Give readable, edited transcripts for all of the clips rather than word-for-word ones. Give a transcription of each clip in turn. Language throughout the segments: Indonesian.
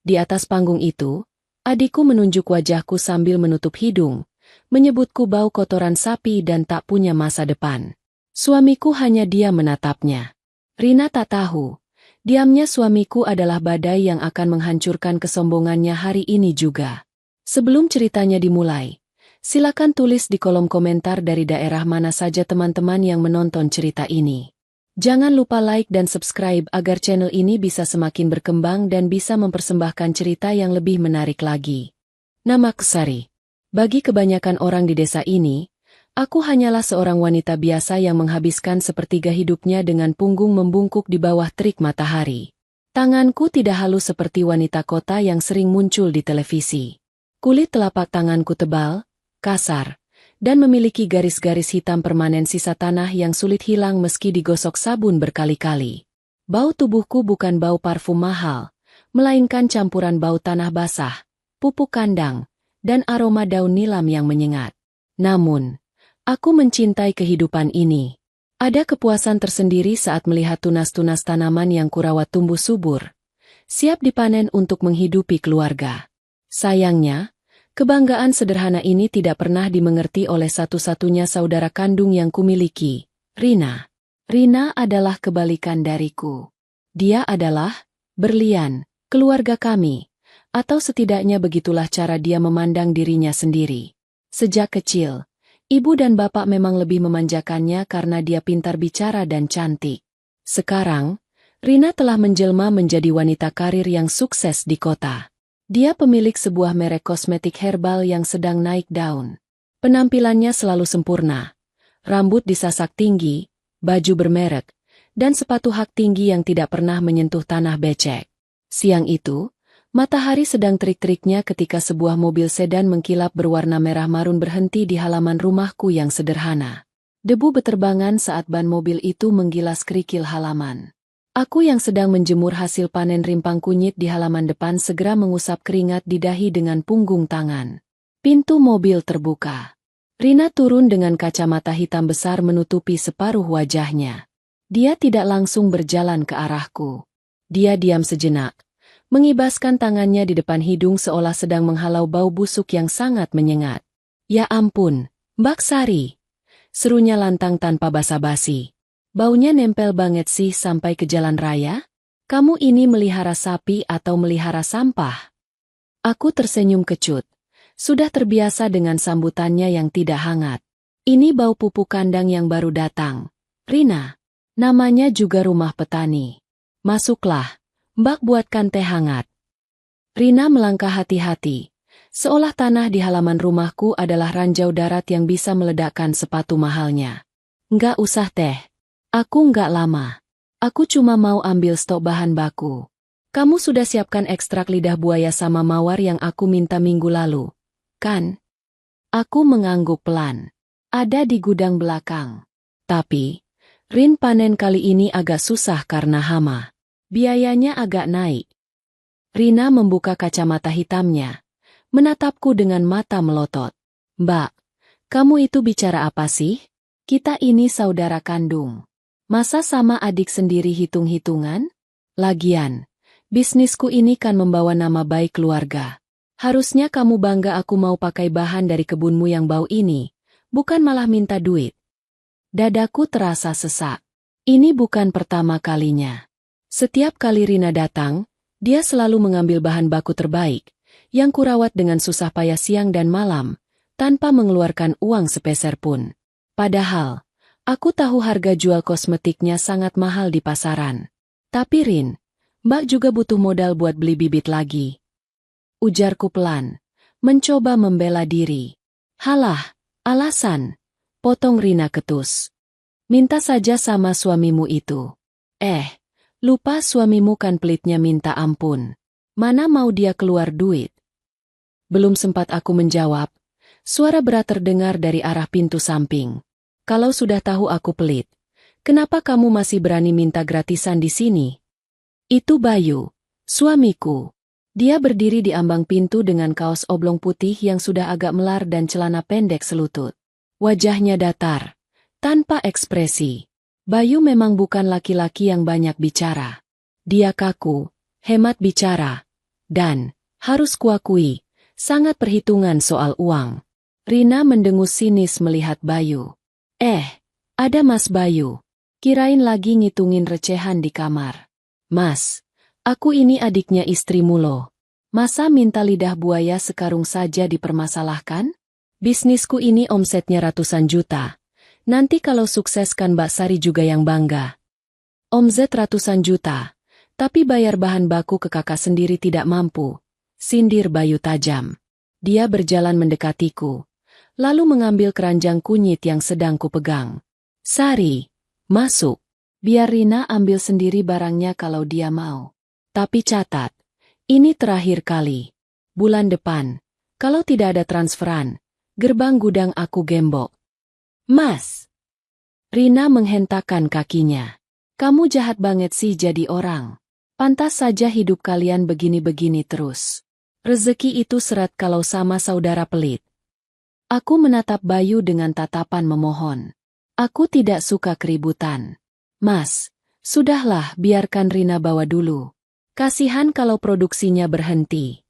Di atas panggung itu, adikku menunjuk wajahku sambil menutup hidung, menyebutku bau kotoran sapi dan tak punya masa depan. Suamiku hanya diam menatapnya. Rina tak tahu, diamnya suamiku adalah badai yang akan menghancurkan kesombongannya hari ini juga. Sebelum ceritanya dimulai, silakan tulis di kolom komentar dari daerah mana saja teman-teman yang menonton cerita ini. Jangan lupa like dan subscribe agar channel ini bisa semakin berkembang dan bisa mempersembahkan cerita yang lebih menarik lagi. Nama Sari. Bagi kebanyakan orang di desa ini, aku hanyalah seorang wanita biasa yang menghabiskan sepertiga hidupnya dengan punggung membungkuk di bawah terik matahari. Tanganku tidak halus seperti wanita kota yang sering muncul di televisi. Kulit telapak tanganku tebal, kasar, dan memiliki garis-garis hitam permanen sisa tanah yang sulit hilang meski digosok sabun berkali-kali. Bau tubuhku bukan bau parfum mahal, melainkan campuran bau tanah basah, pupuk kandang, dan aroma daun nilam yang menyengat. Namun, aku mencintai kehidupan ini. Ada kepuasan tersendiri saat melihat tunas-tunas tanaman yang kurawat tumbuh subur, siap dipanen untuk menghidupi keluarga. Sayangnya, kebanggaan sederhana ini tidak pernah dimengerti oleh satu-satunya saudara kandung yang kumiliki, Rina. Rina adalah kebalikan dariku. Dia adalah berlian, keluarga kami, atau setidaknya begitulah cara dia memandang dirinya sendiri. Sejak kecil, ibu dan bapak memang lebih memanjakannya karena dia pintar bicara dan cantik. Sekarang, Rina telah menjelma menjadi wanita karir yang sukses di kota. Dia pemilik sebuah merek kosmetik herbal yang sedang naik daun. Penampilannya selalu sempurna. Rambut disasak tinggi, baju bermerek, dan sepatu hak tinggi yang tidak pernah menyentuh tanah becek. Siang itu, matahari sedang terik-teriknya ketika sebuah mobil sedan mengkilap berwarna merah marun berhenti di halaman rumahku yang sederhana. Debu beterbangan saat ban mobil itu menggilas kerikil halaman. Aku yang sedang menjemur hasil panen rimpang kunyit di halaman depan segera mengusap keringat di dahi dengan punggung tangan. Pintu mobil terbuka. Rina turun dengan kacamata hitam besar menutupi separuh wajahnya. Dia tidak langsung berjalan ke arahku. Dia diam sejenak, mengibaskan tangannya di depan hidung seolah sedang menghalau bau busuk yang sangat menyengat. "Ya ampun, Mbak Sari," serunya lantang tanpa basa-basi. "Baunya nempel banget sih sampai ke jalan raya? Kamu ini melihara sapi atau melihara sampah?" Aku tersenyum kecut. Sudah terbiasa dengan sambutannya yang tidak hangat. "Ini bau pupuk kandang yang baru datang, Rina. Namanya juga rumah petani. Masuklah, Mbak buatkan teh hangat." Rina melangkah hati-hati, seolah tanah di halaman rumahku adalah ranjau darat yang bisa meledakkan sepatu mahalnya. "Nggak usah teh. Aku nggak lama. Aku cuma mau ambil stok bahan baku. Kamu sudah siapkan ekstrak lidah buaya sama mawar yang aku minta minggu lalu, kan?" Aku mengangguk pelan. "Ada di gudang belakang. Tapi, Rin, panen kali ini agak susah karena hama. Biayanya agak naik." Rina membuka kacamata hitamnya, menatapku dengan mata melotot. "Mbak, kamu itu bicara apa sih? Kita ini saudara kandung. Masa sama adik sendiri hitung-hitungan? Lagian, bisnisku ini kan membawa nama baik keluarga. Harusnya kamu bangga aku mau pakai bahan dari kebunmu yang bau ini, bukan malah minta duit." Dadaku terasa sesak. Ini bukan pertama kalinya. Setiap kali Rina datang, dia selalu mengambil bahan baku terbaik, yang kurawat dengan susah payah siang dan malam, tanpa mengeluarkan uang sepeser pun. Padahal, aku tahu harga jual kosmetiknya sangat mahal di pasaran. "Tapi Rin, Mbak juga butuh modal buat beli bibit lagi," ujarku pelan, mencoba membela diri. "Halah, alasan," potong Rina ketus. "Minta saja sama suamimu itu." Lupa suamimu kan pelitnya minta ampun. Mana mau dia keluar duit?" Belum sempat aku menjawab, suara berat terdengar dari arah pintu samping. "Kalau sudah tahu aku pelit, kenapa kamu masih berani minta gratisan di sini?" Itu Bayu, suamiku. Dia berdiri di ambang pintu dengan kaos oblong putih yang sudah agak melar dan celana pendek selutut. Wajahnya datar, tanpa ekspresi. Bayu memang bukan laki-laki yang banyak bicara. Dia kaku, hemat bicara, Dan, harus kuakui, sangat perhitungan soal uang. Rina mendengus sinis melihat Bayu. Ada Mas Bayu. Kirain lagi ngitungin recehan di kamar. Mas, aku ini adiknya istrimu loh. Masa minta lidah buaya sekarung saja dipermasalahkan? Bisnisku ini omsetnya ratusan juta. Nanti kalau sukses kan Mbak Sari juga yang bangga. Omset ratusan juta, tapi bayar bahan baku ke kakak sendiri tidak mampu. Sindir Bayu tajam. Dia berjalan mendekatiku, lalu mengambil keranjang kunyit yang sedang kupegang. Sari, masuk. Biar Rina ambil sendiri barangnya kalau dia mau. Tapi catat, ini terakhir kali. Bulan depan, kalau tidak ada transferan, gerbang gudang aku gembok. Mas! Rina menghentakkan kakinya. Kamu jahat banget sih jadi orang. Pantas saja hidup kalian begini-begini terus. Rezeki itu seret kalau sama saudara pelit. Aku menatap Bayu dengan tatapan memohon. Aku tidak suka keributan. Mas, sudahlah biarkan Rina bawa dulu. Kasihan kalau produksinya berhenti.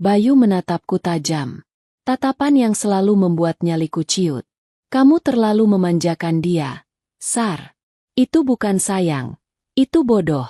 Bayu menatapku tajam. Tatapan yang selalu membuat nyaliku ciut. Kamu terlalu memanjakan dia. Sar. Itu bukan sayang. Itu bodoh.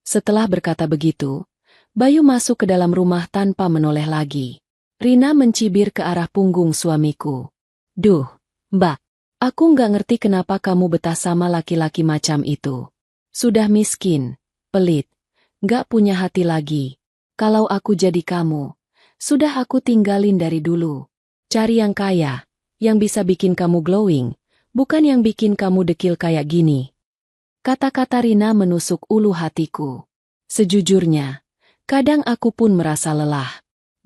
Setelah berkata begitu, Bayu masuk ke dalam rumah tanpa menoleh lagi. Rina mencibir ke arah punggung suamiku. Duh, Mbak. Aku nggak ngerti kenapa kamu betah sama laki-laki macam itu. Sudah miskin, pelit, nggak punya hati lagi. Kalau aku jadi kamu, sudah aku tinggalin dari dulu. Cari yang kaya, yang bisa bikin kamu glowing, bukan yang bikin kamu dekil kayak gini. Kata-kata Rina menusuk ulu hatiku. Sejujurnya, kadang aku pun merasa lelah.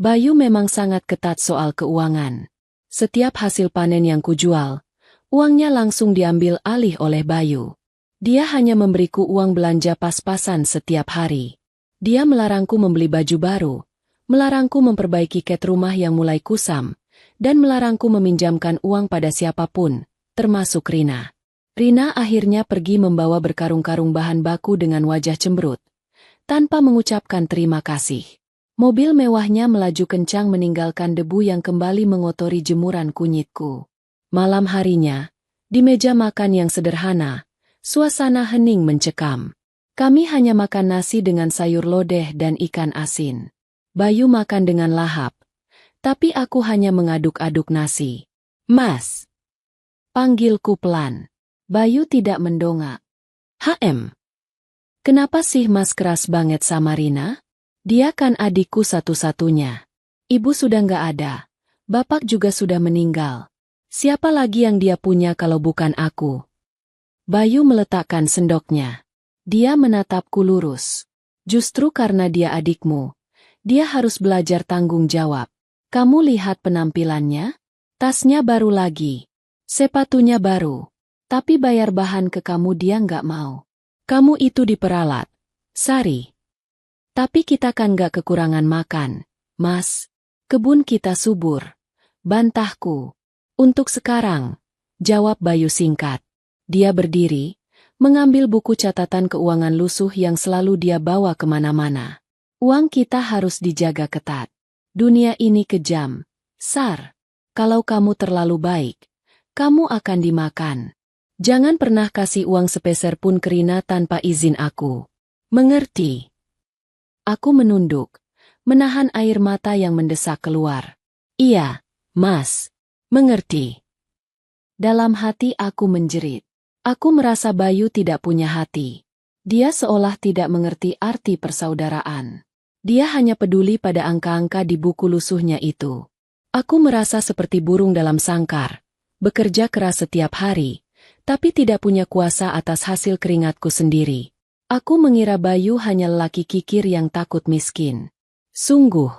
Bayu memang sangat ketat soal keuangan. Setiap hasil panen yang kujual, uangnya langsung diambil alih oleh Bayu. Dia hanya memberiku uang belanja pas-pasan setiap hari. Dia melarangku membeli baju baru, melarangku memperbaiki cat rumah yang mulai kusam, dan melarangku meminjamkan uang pada siapapun, termasuk Rina. Rina akhirnya pergi membawa berkarung-karung bahan baku dengan wajah cemberut, tanpa mengucapkan terima kasih. Mobil mewahnya melaju kencang meninggalkan debu yang kembali mengotori jemuran kunyitku. Malam harinya, di meja makan yang sederhana, suasana hening mencekam. Kami hanya makan nasi dengan sayur lodeh dan ikan asin. Bayu makan dengan lahap, tapi aku hanya mengaduk-aduk nasi. Mas! Panggilku pelan. Bayu tidak mendongak. Kenapa sih Mas keras banget sama Rina? Dia kan adikku satu-satunya. Ibu sudah nggak ada. Bapak juga sudah meninggal. Siapa lagi yang dia punya kalau bukan aku? Bayu meletakkan sendoknya. Dia menatapku lurus. Justru karena dia adikmu, dia harus belajar tanggung jawab. Kamu lihat penampilannya? Tasnya baru lagi. Sepatunya baru. Tapi bayar bahan ke kamu dia nggak mau. Kamu itu diperalat. Sari. Tapi kita kan nggak kekurangan makan, Mas. Kebun kita subur. Bantahku. Untuk sekarang, jawab Bayu singkat. Dia berdiri, mengambil buku catatan keuangan lusuh yang selalu dia bawa kemana-mana. Uang kita harus dijaga ketat. Dunia ini kejam. Sar, kalau kamu terlalu baik, kamu akan dimakan. Jangan pernah kasih uang sepeser pun ke Rina tanpa izin aku. Mengerti? Aku menunduk, menahan air mata yang mendesak keluar. Iya, Mas. Mengerti. Dalam hati aku menjerit. Aku merasa Bayu tidak punya hati. Dia seolah tidak mengerti arti persaudaraan. Dia hanya peduli pada angka-angka di buku lusuhnya itu. Aku merasa seperti burung dalam sangkar, bekerja keras setiap hari, tapi tidak punya kuasa atas hasil keringatku sendiri. Aku mengira Bayu hanya lelaki kikir yang takut miskin. Sungguh,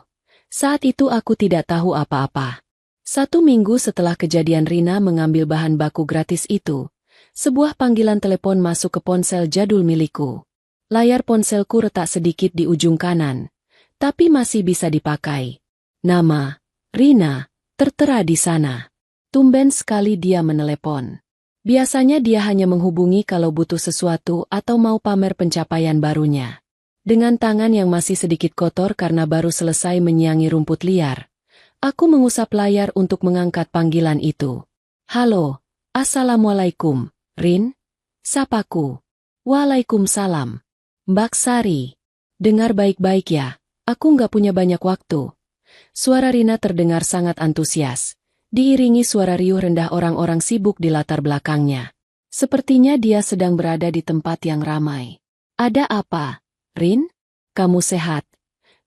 saat itu aku tidak tahu apa-apa. 1 minggu setelah kejadian Rina mengambil bahan baku gratis itu, sebuah panggilan telepon masuk ke ponsel jadul milikku. Layar ponselku retak sedikit di ujung kanan, tapi masih bisa dipakai. Nama, Rina, tertera di sana. Tumben sekali dia menelepon. Biasanya dia hanya menghubungi kalau butuh sesuatu atau mau pamer pencapaian barunya. Dengan tangan yang masih sedikit kotor karena baru selesai menyiangi rumput liar, aku mengusap layar untuk mengangkat panggilan itu. Halo, Assalamualaikum, Rin? Sapaku. Waalaikumsalam. Mbak Sari. Dengar baik-baik ya, aku nggak punya banyak waktu. Suara Rina terdengar sangat antusias, diiringi suara riuh rendah orang-orang sibuk di latar belakangnya. Sepertinya dia sedang berada di tempat yang ramai. Ada apa, Rin? Kamu sehat?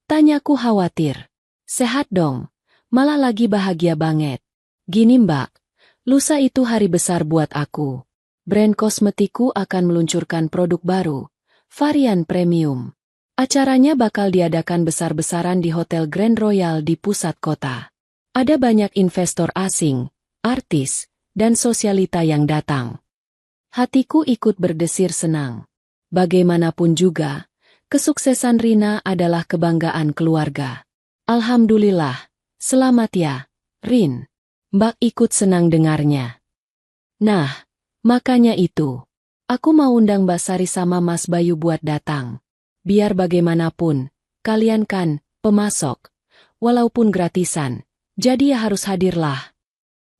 Tanyaku khawatir. Sehat dong, malah lagi bahagia banget. Gini Mbak, lusa itu hari besar buat aku. Brand kosmetikku akan meluncurkan produk baru, varian premium. Acaranya bakal diadakan besar-besaran di Hotel Grand Royal di pusat kota. Ada banyak investor asing, artis, dan sosialita yang datang. Hatiku ikut berdesir senang. Bagaimanapun juga, kesuksesan Rina adalah kebanggaan keluarga. Alhamdulillah, selamat ya, Rin. Mbak ikut senang dengarnya. Nah, makanya itu. Aku mau undang Mbak Sari sama Mas Bayu buat datang. Biar bagaimanapun, kalian kan pemasok, walaupun gratisan, jadi ya harus hadirlah.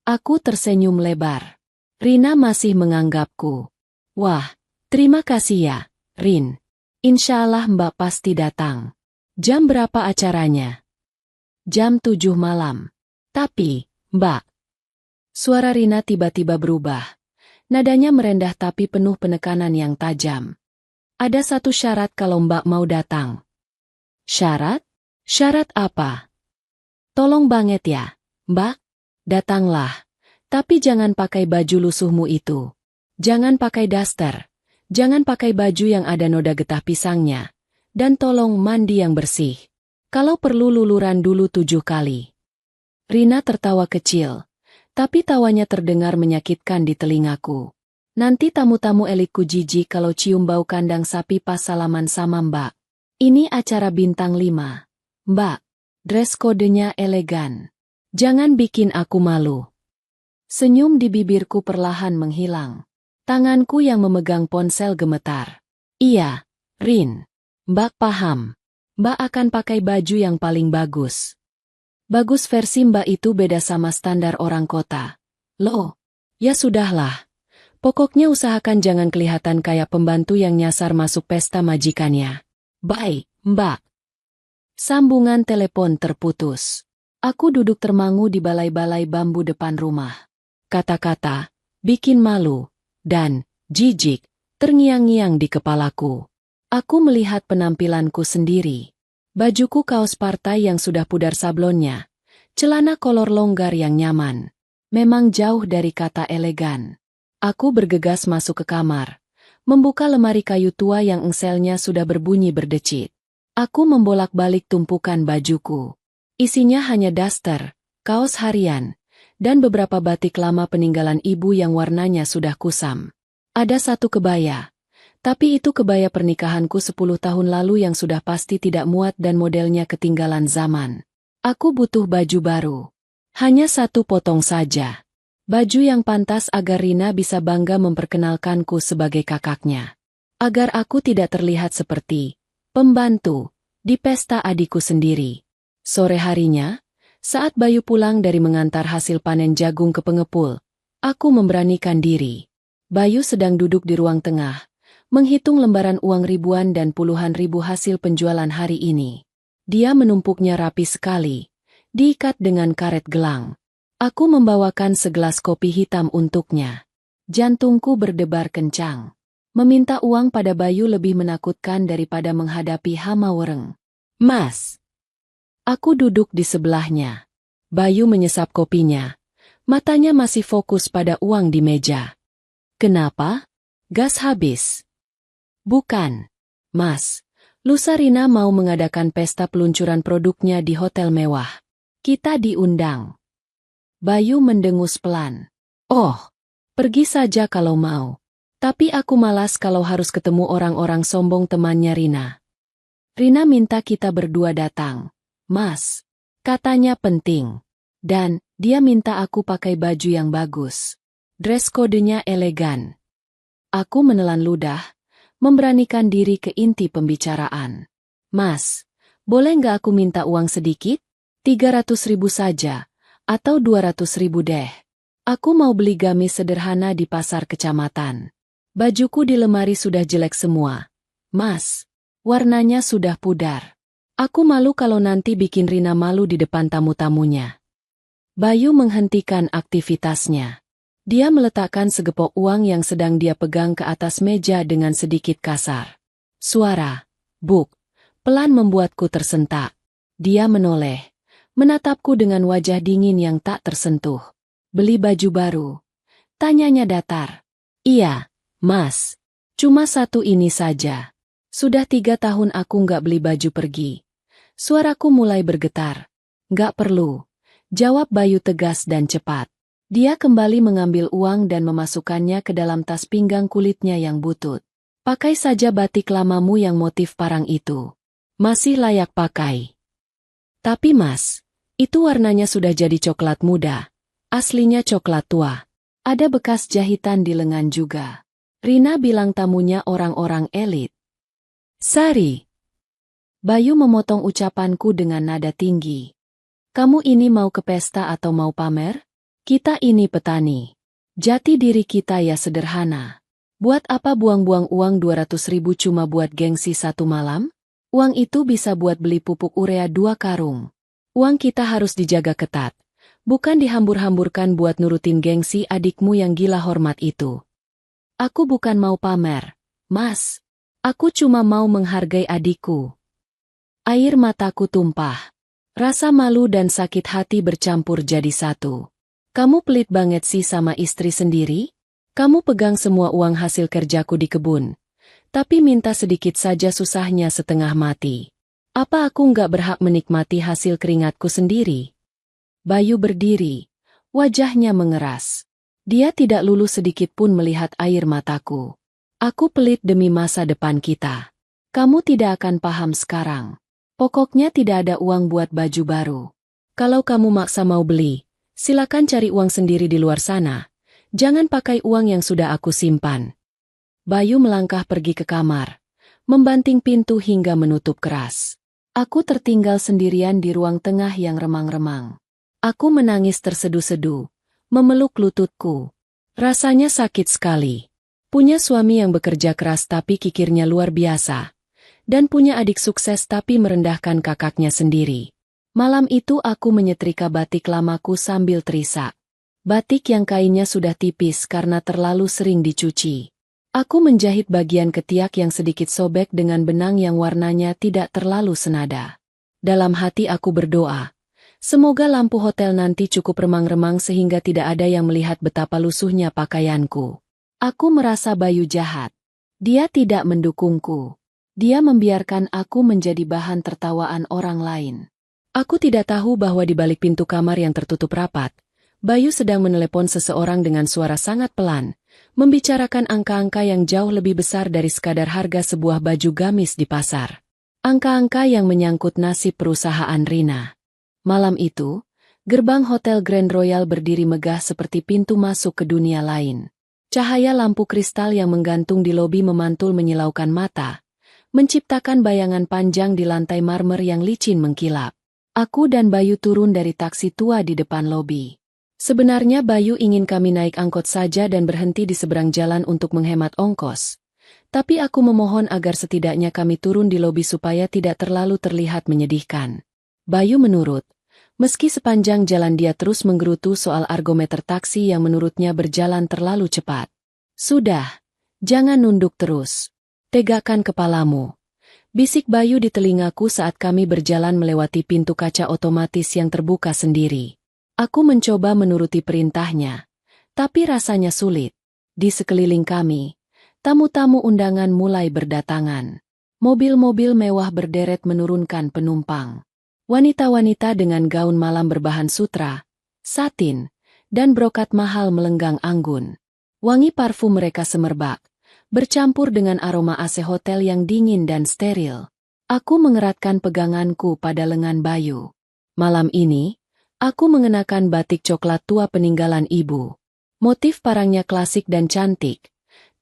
Aku tersenyum lebar. Rina masih menganggapku. Wah, terima kasih ya, Rin. Insya Allah Mbak pasti datang. Jam berapa acaranya? Jam 7 malam. Tapi, Mbak. Suara Rina tiba-tiba berubah. Nadanya merendah tapi penuh penekanan yang tajam. Ada satu syarat kalau Mbak mau datang. Syarat? Syarat apa? Tolong banget ya, Mbak. Datanglah. Tapi jangan pakai baju lusuhmu itu. Jangan pakai daster. Jangan pakai baju yang ada noda getah pisangnya. Dan tolong mandi yang bersih. Kalau perlu luluran dulu 7 kali. Rina tertawa kecil. Tapi tawanya terdengar menyakitkan di telingaku. Nanti tamu-tamu elitku jijik kalau cium bau kandang sapi pas salaman sama Mbak. Ini acara bintang 5. Mbak, dress kodenya elegan. Jangan bikin aku malu. Senyum di bibirku perlahan menghilang. Tanganku yang memegang ponsel gemetar. Iya, Rin. Mbak paham. Mbak akan pakai baju yang paling bagus. Bagus versi Mbak itu beda sama standar orang kota. Loh, ya sudahlah. Pokoknya usahakan jangan kelihatan kayak pembantu yang nyasar masuk pesta majikannya. Baik, Mbak. Sambungan telepon terputus. Aku duduk termangu di balai-balai bambu depan rumah. Kata-kata, bikin malu, dan jijik, terngiang-ngiang di kepalaku. Aku melihat penampilanku sendiri. Bajuku kaos partai yang sudah pudar sablonnya. Celana kolor longgar yang nyaman. Memang jauh dari kata elegan. Aku bergegas masuk ke kamar. Membuka lemari kayu tua yang engselnya sudah berbunyi berdecit. Aku membolak-balik tumpukan bajuku. Isinya hanya daster, kaos harian, dan beberapa batik lama peninggalan ibu yang warnanya sudah kusam. Ada satu kebaya. Tapi itu kebaya pernikahanku 10 tahun lalu yang sudah pasti tidak muat dan modelnya ketinggalan zaman. Aku butuh baju baru. Hanya satu potong saja. Baju yang pantas agar Rina bisa bangga memperkenalkanku sebagai kakaknya. Agar aku tidak terlihat seperti pembantu di pesta adikku sendiri. Sore harinya, saat Bayu pulang dari mengantar hasil panen jagung ke pengepul, aku memberanikan diri. Bayu sedang duduk di ruang tengah, menghitung lembaran uang ribuan dan puluhan ribu hasil penjualan hari ini. Dia menumpuknya rapi sekali, diikat dengan karet gelang. Aku membawakan segelas kopi hitam untuknya. Jantungku berdebar kencang. Meminta uang pada Bayu lebih menakutkan daripada menghadapi hama wereng. Mas. Aku duduk di sebelahnya. Bayu menyesap kopinya. Matanya masih fokus pada uang di meja. Kenapa? Gas habis. Bukan. Mas, lusa Rina mau mengadakan pesta peluncuran produknya di hotel mewah. Kita diundang. Bayu mendengus pelan. Oh, pergi saja kalau mau. Tapi aku malas kalau harus ketemu orang-orang sombong temannya Rina. Rina minta kita berdua datang. Mas, katanya penting. Dan, dia minta aku pakai baju yang bagus. Dress kodenya elegan. Aku menelan ludah. Memberanikan diri ke inti pembicaraan. Mas, boleh nggak aku minta uang sedikit? 300.000 saja, atau 200.000 deh. Aku mau beli gamis sederhana di pasar kecamatan. Bajuku di lemari sudah jelek semua. Mas, warnanya sudah pudar. Aku malu kalau nanti bikin Rina malu di depan tamu-tamunya. Bayu menghentikan aktivitasnya. Dia meletakkan segepok uang yang sedang dia pegang ke atas meja dengan sedikit kasar. Suara, buk, pelan membuatku tersentak. Dia menoleh, menatapku dengan wajah dingin yang tak tersentuh. Beli baju baru? Tanyanya datar. Iya, Mas. Cuma satu ini saja. Sudah 3 tahun aku nggak beli baju pergi. Suaraku mulai bergetar. Nggak perlu. Jawab Bayu tegas dan cepat. Dia kembali mengambil uang dan memasukkannya ke dalam tas pinggang kulitnya yang butut. Pakai saja batik lamamu yang motif parang itu. Masih layak pakai. Tapi Mas, itu warnanya sudah jadi coklat muda. Aslinya coklat tua. Ada bekas jahitan di lengan juga. Rina bilang tamunya orang-orang elit. Sari. Bayu memotong ucapanku dengan nada tinggi. Kamu ini mau ke pesta atau mau pamer? Kita ini petani. Jati diri kita ya sederhana. Buat apa buang-buang uang 200.000 cuma buat gengsi satu malam? Uang itu bisa buat beli pupuk urea 2 karung. Uang kita harus dijaga ketat. Bukan dihambur-hamburkan buat nurutin gengsi adikmu yang gila hormat itu. Aku bukan mau pamer, Mas. Aku cuma mau menghargai adikku. Air mataku tumpah. Rasa malu dan sakit hati bercampur jadi satu. Kamu pelit banget sih sama istri sendiri? Kamu pegang semua uang hasil kerjaku di kebun. Tapi minta sedikit saja susahnya setengah mati. Apa aku nggak berhak menikmati hasil keringatku sendiri? Bayu berdiri, wajahnya mengeras. Dia tidak luluh sedikit pun melihat air mataku. Aku pelit demi masa depan kita. Kamu tidak akan paham sekarang. Pokoknya tidak ada uang buat baju baru. Kalau kamu maksa mau beli, silakan cari uang sendiri di luar sana. Jangan pakai uang yang sudah aku simpan. Bayu melangkah pergi ke kamar, membanting pintu hingga menutup keras. Aku tertinggal sendirian di ruang tengah yang remang-remang. Aku menangis terseduh-seduh, memeluk lututku. Rasanya sakit sekali. Punya suami yang bekerja keras tapi kikirnya luar biasa. Dan punya adik sukses tapi merendahkan kakaknya sendiri. Malam itu aku menyetrika batik lamaku sambil terisak. Batik yang kainnya sudah tipis karena terlalu sering dicuci. Aku menjahit bagian ketiak yang sedikit sobek dengan benang yang warnanya tidak terlalu senada. Dalam hati aku berdoa. Semoga lampu hotel nanti cukup remang-remang sehingga tidak ada yang melihat betapa lusuhnya pakaianku. Aku merasa Bayu jahat. Dia tidak mendukungku. Dia membiarkan aku menjadi bahan tertawaan orang lain. Aku tidak tahu bahwa di balik pintu kamar yang tertutup rapat, Bayu sedang menelepon seseorang dengan suara sangat pelan, membicarakan angka-angka yang jauh lebih besar dari sekadar harga sebuah baju gamis di pasar. Angka-angka yang menyangkut nasib perusahaan Rina. Malam itu, gerbang Hotel Grand Royal berdiri megah seperti pintu masuk ke dunia lain. Cahaya lampu kristal yang menggantung di lobi memantul menyilaukan mata, menciptakan bayangan panjang di lantai marmer yang licin mengkilap. Aku dan Bayu turun dari taksi tua di depan lobi. Sebenarnya Bayu ingin kami naik angkot saja dan berhenti di seberang jalan untuk menghemat ongkos. Tapi aku memohon agar setidaknya kami turun di lobi supaya tidak terlalu terlihat menyedihkan. Bayu menurut. Meski sepanjang jalan dia terus menggerutu soal argometer taksi yang menurutnya berjalan terlalu cepat. Sudah, jangan nunduk terus. Tegakkan kepalamu. Bisik Bayu di telingaku saat kami berjalan melewati pintu kaca otomatis yang terbuka sendiri. Aku mencoba menuruti perintahnya, tapi rasanya sulit. Di sekeliling kami, tamu-tamu undangan mulai berdatangan. Mobil-mobil mewah berderet menurunkan penumpang. Wanita-wanita dengan gaun malam berbahan sutra, satin, dan brokat mahal melenggang anggun. Wangi parfum mereka semerbak, bercampur dengan aroma AC hotel yang dingin dan steril. Aku mengeratkan peganganku pada lengan Bayu. Malam ini, aku mengenakan batik coklat tua peninggalan ibu. Motif parangnya klasik dan cantik,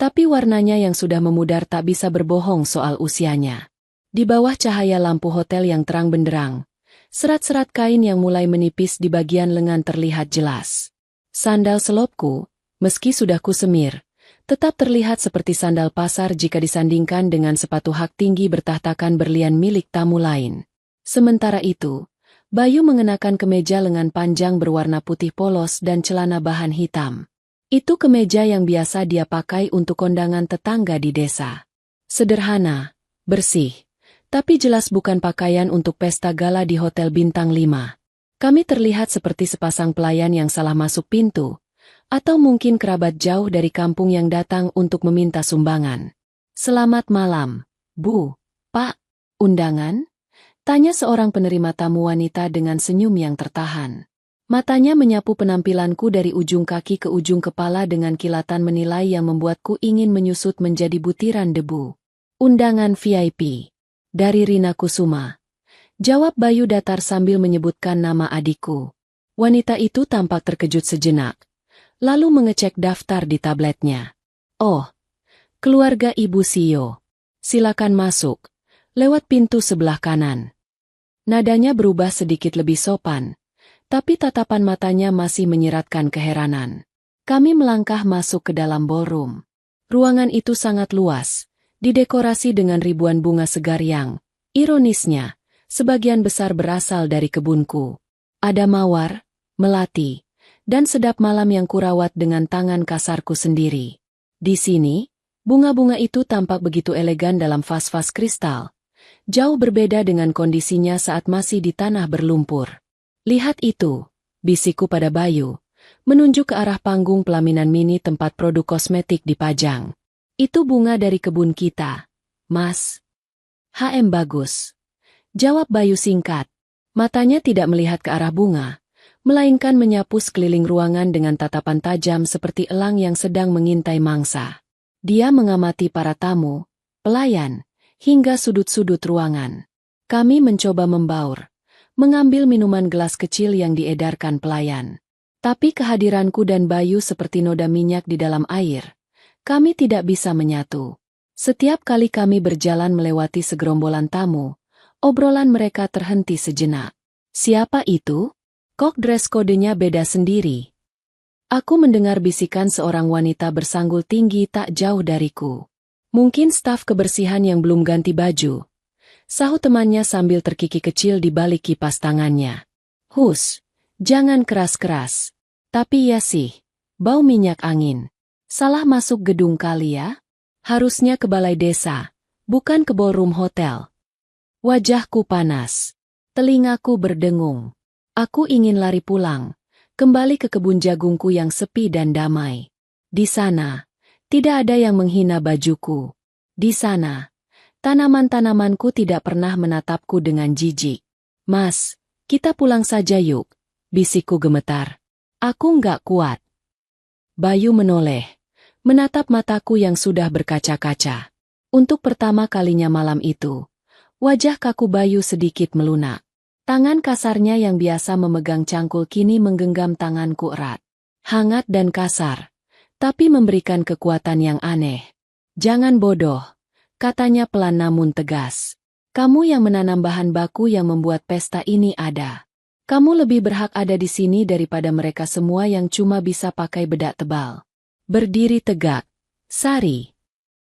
tapi warnanya yang sudah memudar tak bisa berbohong soal usianya. Di bawah cahaya lampu hotel yang terang benderang, serat-serat kain yang mulai menipis di bagian lengan terlihat jelas. Sandal selopku, meski sudah kusemir, tetap terlihat seperti sandal pasar jika disandingkan dengan sepatu hak tinggi bertahtakan berlian milik tamu lain. Sementara itu, Bayu mengenakan kemeja lengan panjang berwarna putih polos dan celana bahan hitam. Itu kemeja yang biasa dia pakai untuk kondangan tetangga di desa. Sederhana, bersih, tapi jelas bukan pakaian untuk pesta gala di Hotel Bintang 5. Kami terlihat seperti sepasang pelayan yang salah masuk pintu, atau mungkin kerabat jauh dari kampung yang datang untuk meminta sumbangan. "Selamat malam, Bu, Pak, undangan?" tanya seorang penerima tamu wanita dengan senyum yang tertahan. Matanya menyapu penampilanku dari ujung kaki ke ujung kepala dengan kilatan menilai yang membuatku ingin menyusut menjadi butiran debu. "Undangan VIP. Dari Rina Kusuma," jawab Bayu datar sambil menyebutkan nama adikku. Wanita itu tampak terkejut sejenak, lalu mengecek daftar di tabletnya. "Oh, keluarga Ibu Sio. Silakan masuk. Lewat pintu sebelah kanan." Nadanya berubah sedikit lebih sopan, tapi tatapan matanya masih menyiratkan keheranan. Kami melangkah masuk ke dalam ballroom. Ruangan itu sangat luas, didekorasi dengan ribuan bunga segar yang, ironisnya, sebagian besar berasal dari kebunku. Ada mawar, melati, dan sedap malam yang kurawat dengan tangan kasarku sendiri. Di sini, bunga-bunga itu tampak begitu elegan dalam vas-vas kristal. Jauh berbeda dengan kondisinya saat masih di tanah berlumpur. "Lihat itu," bisikku pada Bayu, menunjuk ke arah panggung pelaminan mini tempat produk kosmetik dipajang. "Itu bunga dari kebun kita, Mas." Bagus," jawab Bayu singkat. Matanya tidak melihat ke arah bunga, melainkan menyapu sekeliling ruangan dengan tatapan tajam seperti elang yang sedang mengintai mangsa. Dia mengamati para tamu, pelayan, hingga sudut-sudut ruangan. Kami mencoba membaur, mengambil minuman gelas kecil yang diedarkan pelayan. Tapi kehadiranku dan Bayu seperti noda minyak di dalam air. Kami tidak bisa menyatu. Setiap kali kami berjalan melewati segerombolan tamu, obrolan mereka terhenti sejenak. "Siapa itu? Kok dress kodenya beda sendiri?" Aku mendengar bisikan seorang wanita bersanggul tinggi tak jauh dariku. "Mungkin staf kebersihan yang belum ganti baju," sahut temannya sambil terkikik kecil di balik kipas tangannya. "Hus, jangan keras-keras." "Tapi ya sih, bau minyak angin. Salah masuk gedung kali ya? Harusnya ke balai desa, bukan ke ballroom hotel." Wajahku panas. Telingaku berdengung. Aku ingin lari pulang, kembali ke kebun jagungku yang sepi dan damai. Di sana, tidak ada yang menghina bajuku. Di sana, tanaman-tanamanku tidak pernah menatapku dengan jijik. "Mas, kita pulang saja yuk," bisikku gemetar. "Aku nggak kuat." Bayu menoleh, menatap mataku yang sudah berkaca-kaca. Untuk pertama kalinya malam itu, wajah kaku Bayu sedikit melunak. Tangan kasarnya yang biasa memegang cangkul kini menggenggam tanganku erat. Hangat dan kasar, tapi memberikan kekuatan yang aneh. "Jangan bodoh," katanya pelan namun tegas. "Kamu yang menanam bahan baku yang membuat pesta ini ada. Kamu lebih berhak ada di sini daripada mereka semua yang cuma bisa pakai bedak tebal." "Berdiri tegak, Sari,"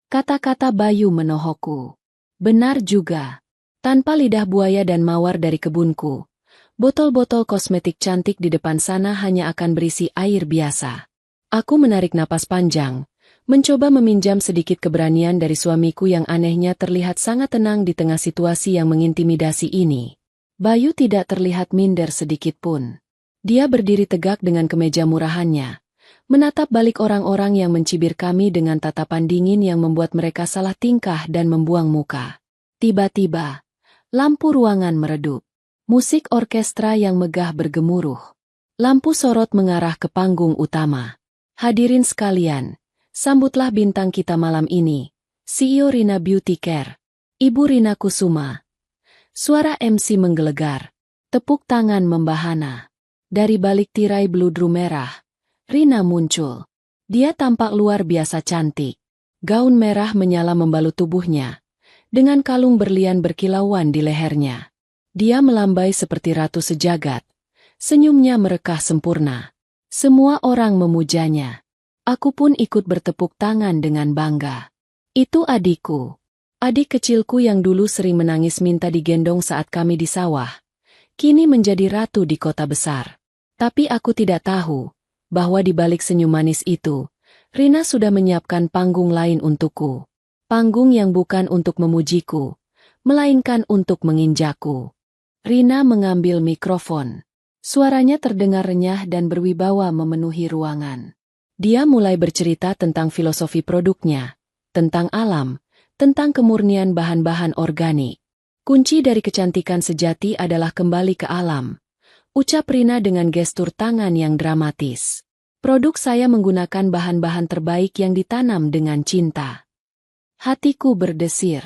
kata-kata Bayu menohokku. Benar juga. Tanpa lidah buaya dan mawar dari kebunku, botol-botol kosmetik cantik di depan sana hanya akan berisi air biasa. Aku menarik napas panjang, mencoba meminjam sedikit keberanian dari suamiku yang anehnya terlihat sangat tenang di tengah situasi yang mengintimidasi ini. Bayu tidak terlihat minder sedikit pun. Dia berdiri tegak dengan kemeja murahannya, menatap balik orang-orang yang mencibir kami dengan tatapan dingin yang membuat mereka salah tingkah dan membuang muka. Tiba-tiba, lampu ruangan meredup. Musik orkestra yang megah bergemuruh. Lampu sorot mengarah ke panggung utama. "Hadirin sekalian, sambutlah bintang kita malam ini, CEO Rina Beauty Care, Ibu Rina Kusuma." Suara MC menggelegar. Tepuk tangan membahana. Dari balik tirai bludru merah, Rina muncul. Dia tampak luar biasa cantik. Gaun merah menyala membalut tubuhnya, dengan kalung berlian berkilauan di lehernya. Dia melambai seperti ratu sejagat. Senyumnya merekah sempurna. Semua orang memujanya. Aku pun ikut bertepuk tangan dengan bangga. Itu adikku. Adik kecilku yang dulu sering menangis minta digendong saat kami di sawah. Kini menjadi ratu di kota besar. Tapi aku tidak tahu bahwa di balik senyum manis itu, Rina sudah menyiapkan panggung lain untukku. Panggung yang bukan untuk memujiku, melainkan untuk menginjakku. Rina mengambil mikrofon. Suaranya terdengar renyah dan berwibawa memenuhi ruangan. Dia mulai bercerita tentang filosofi produknya, tentang alam, tentang kemurnian bahan-bahan organik. Kunci dari kecantikan sejati adalah kembali ke alam, ucap Rina dengan gestur tangan yang dramatis. Produk saya menggunakan bahan-bahan terbaik yang ditanam dengan cinta. Hatiku berdesir.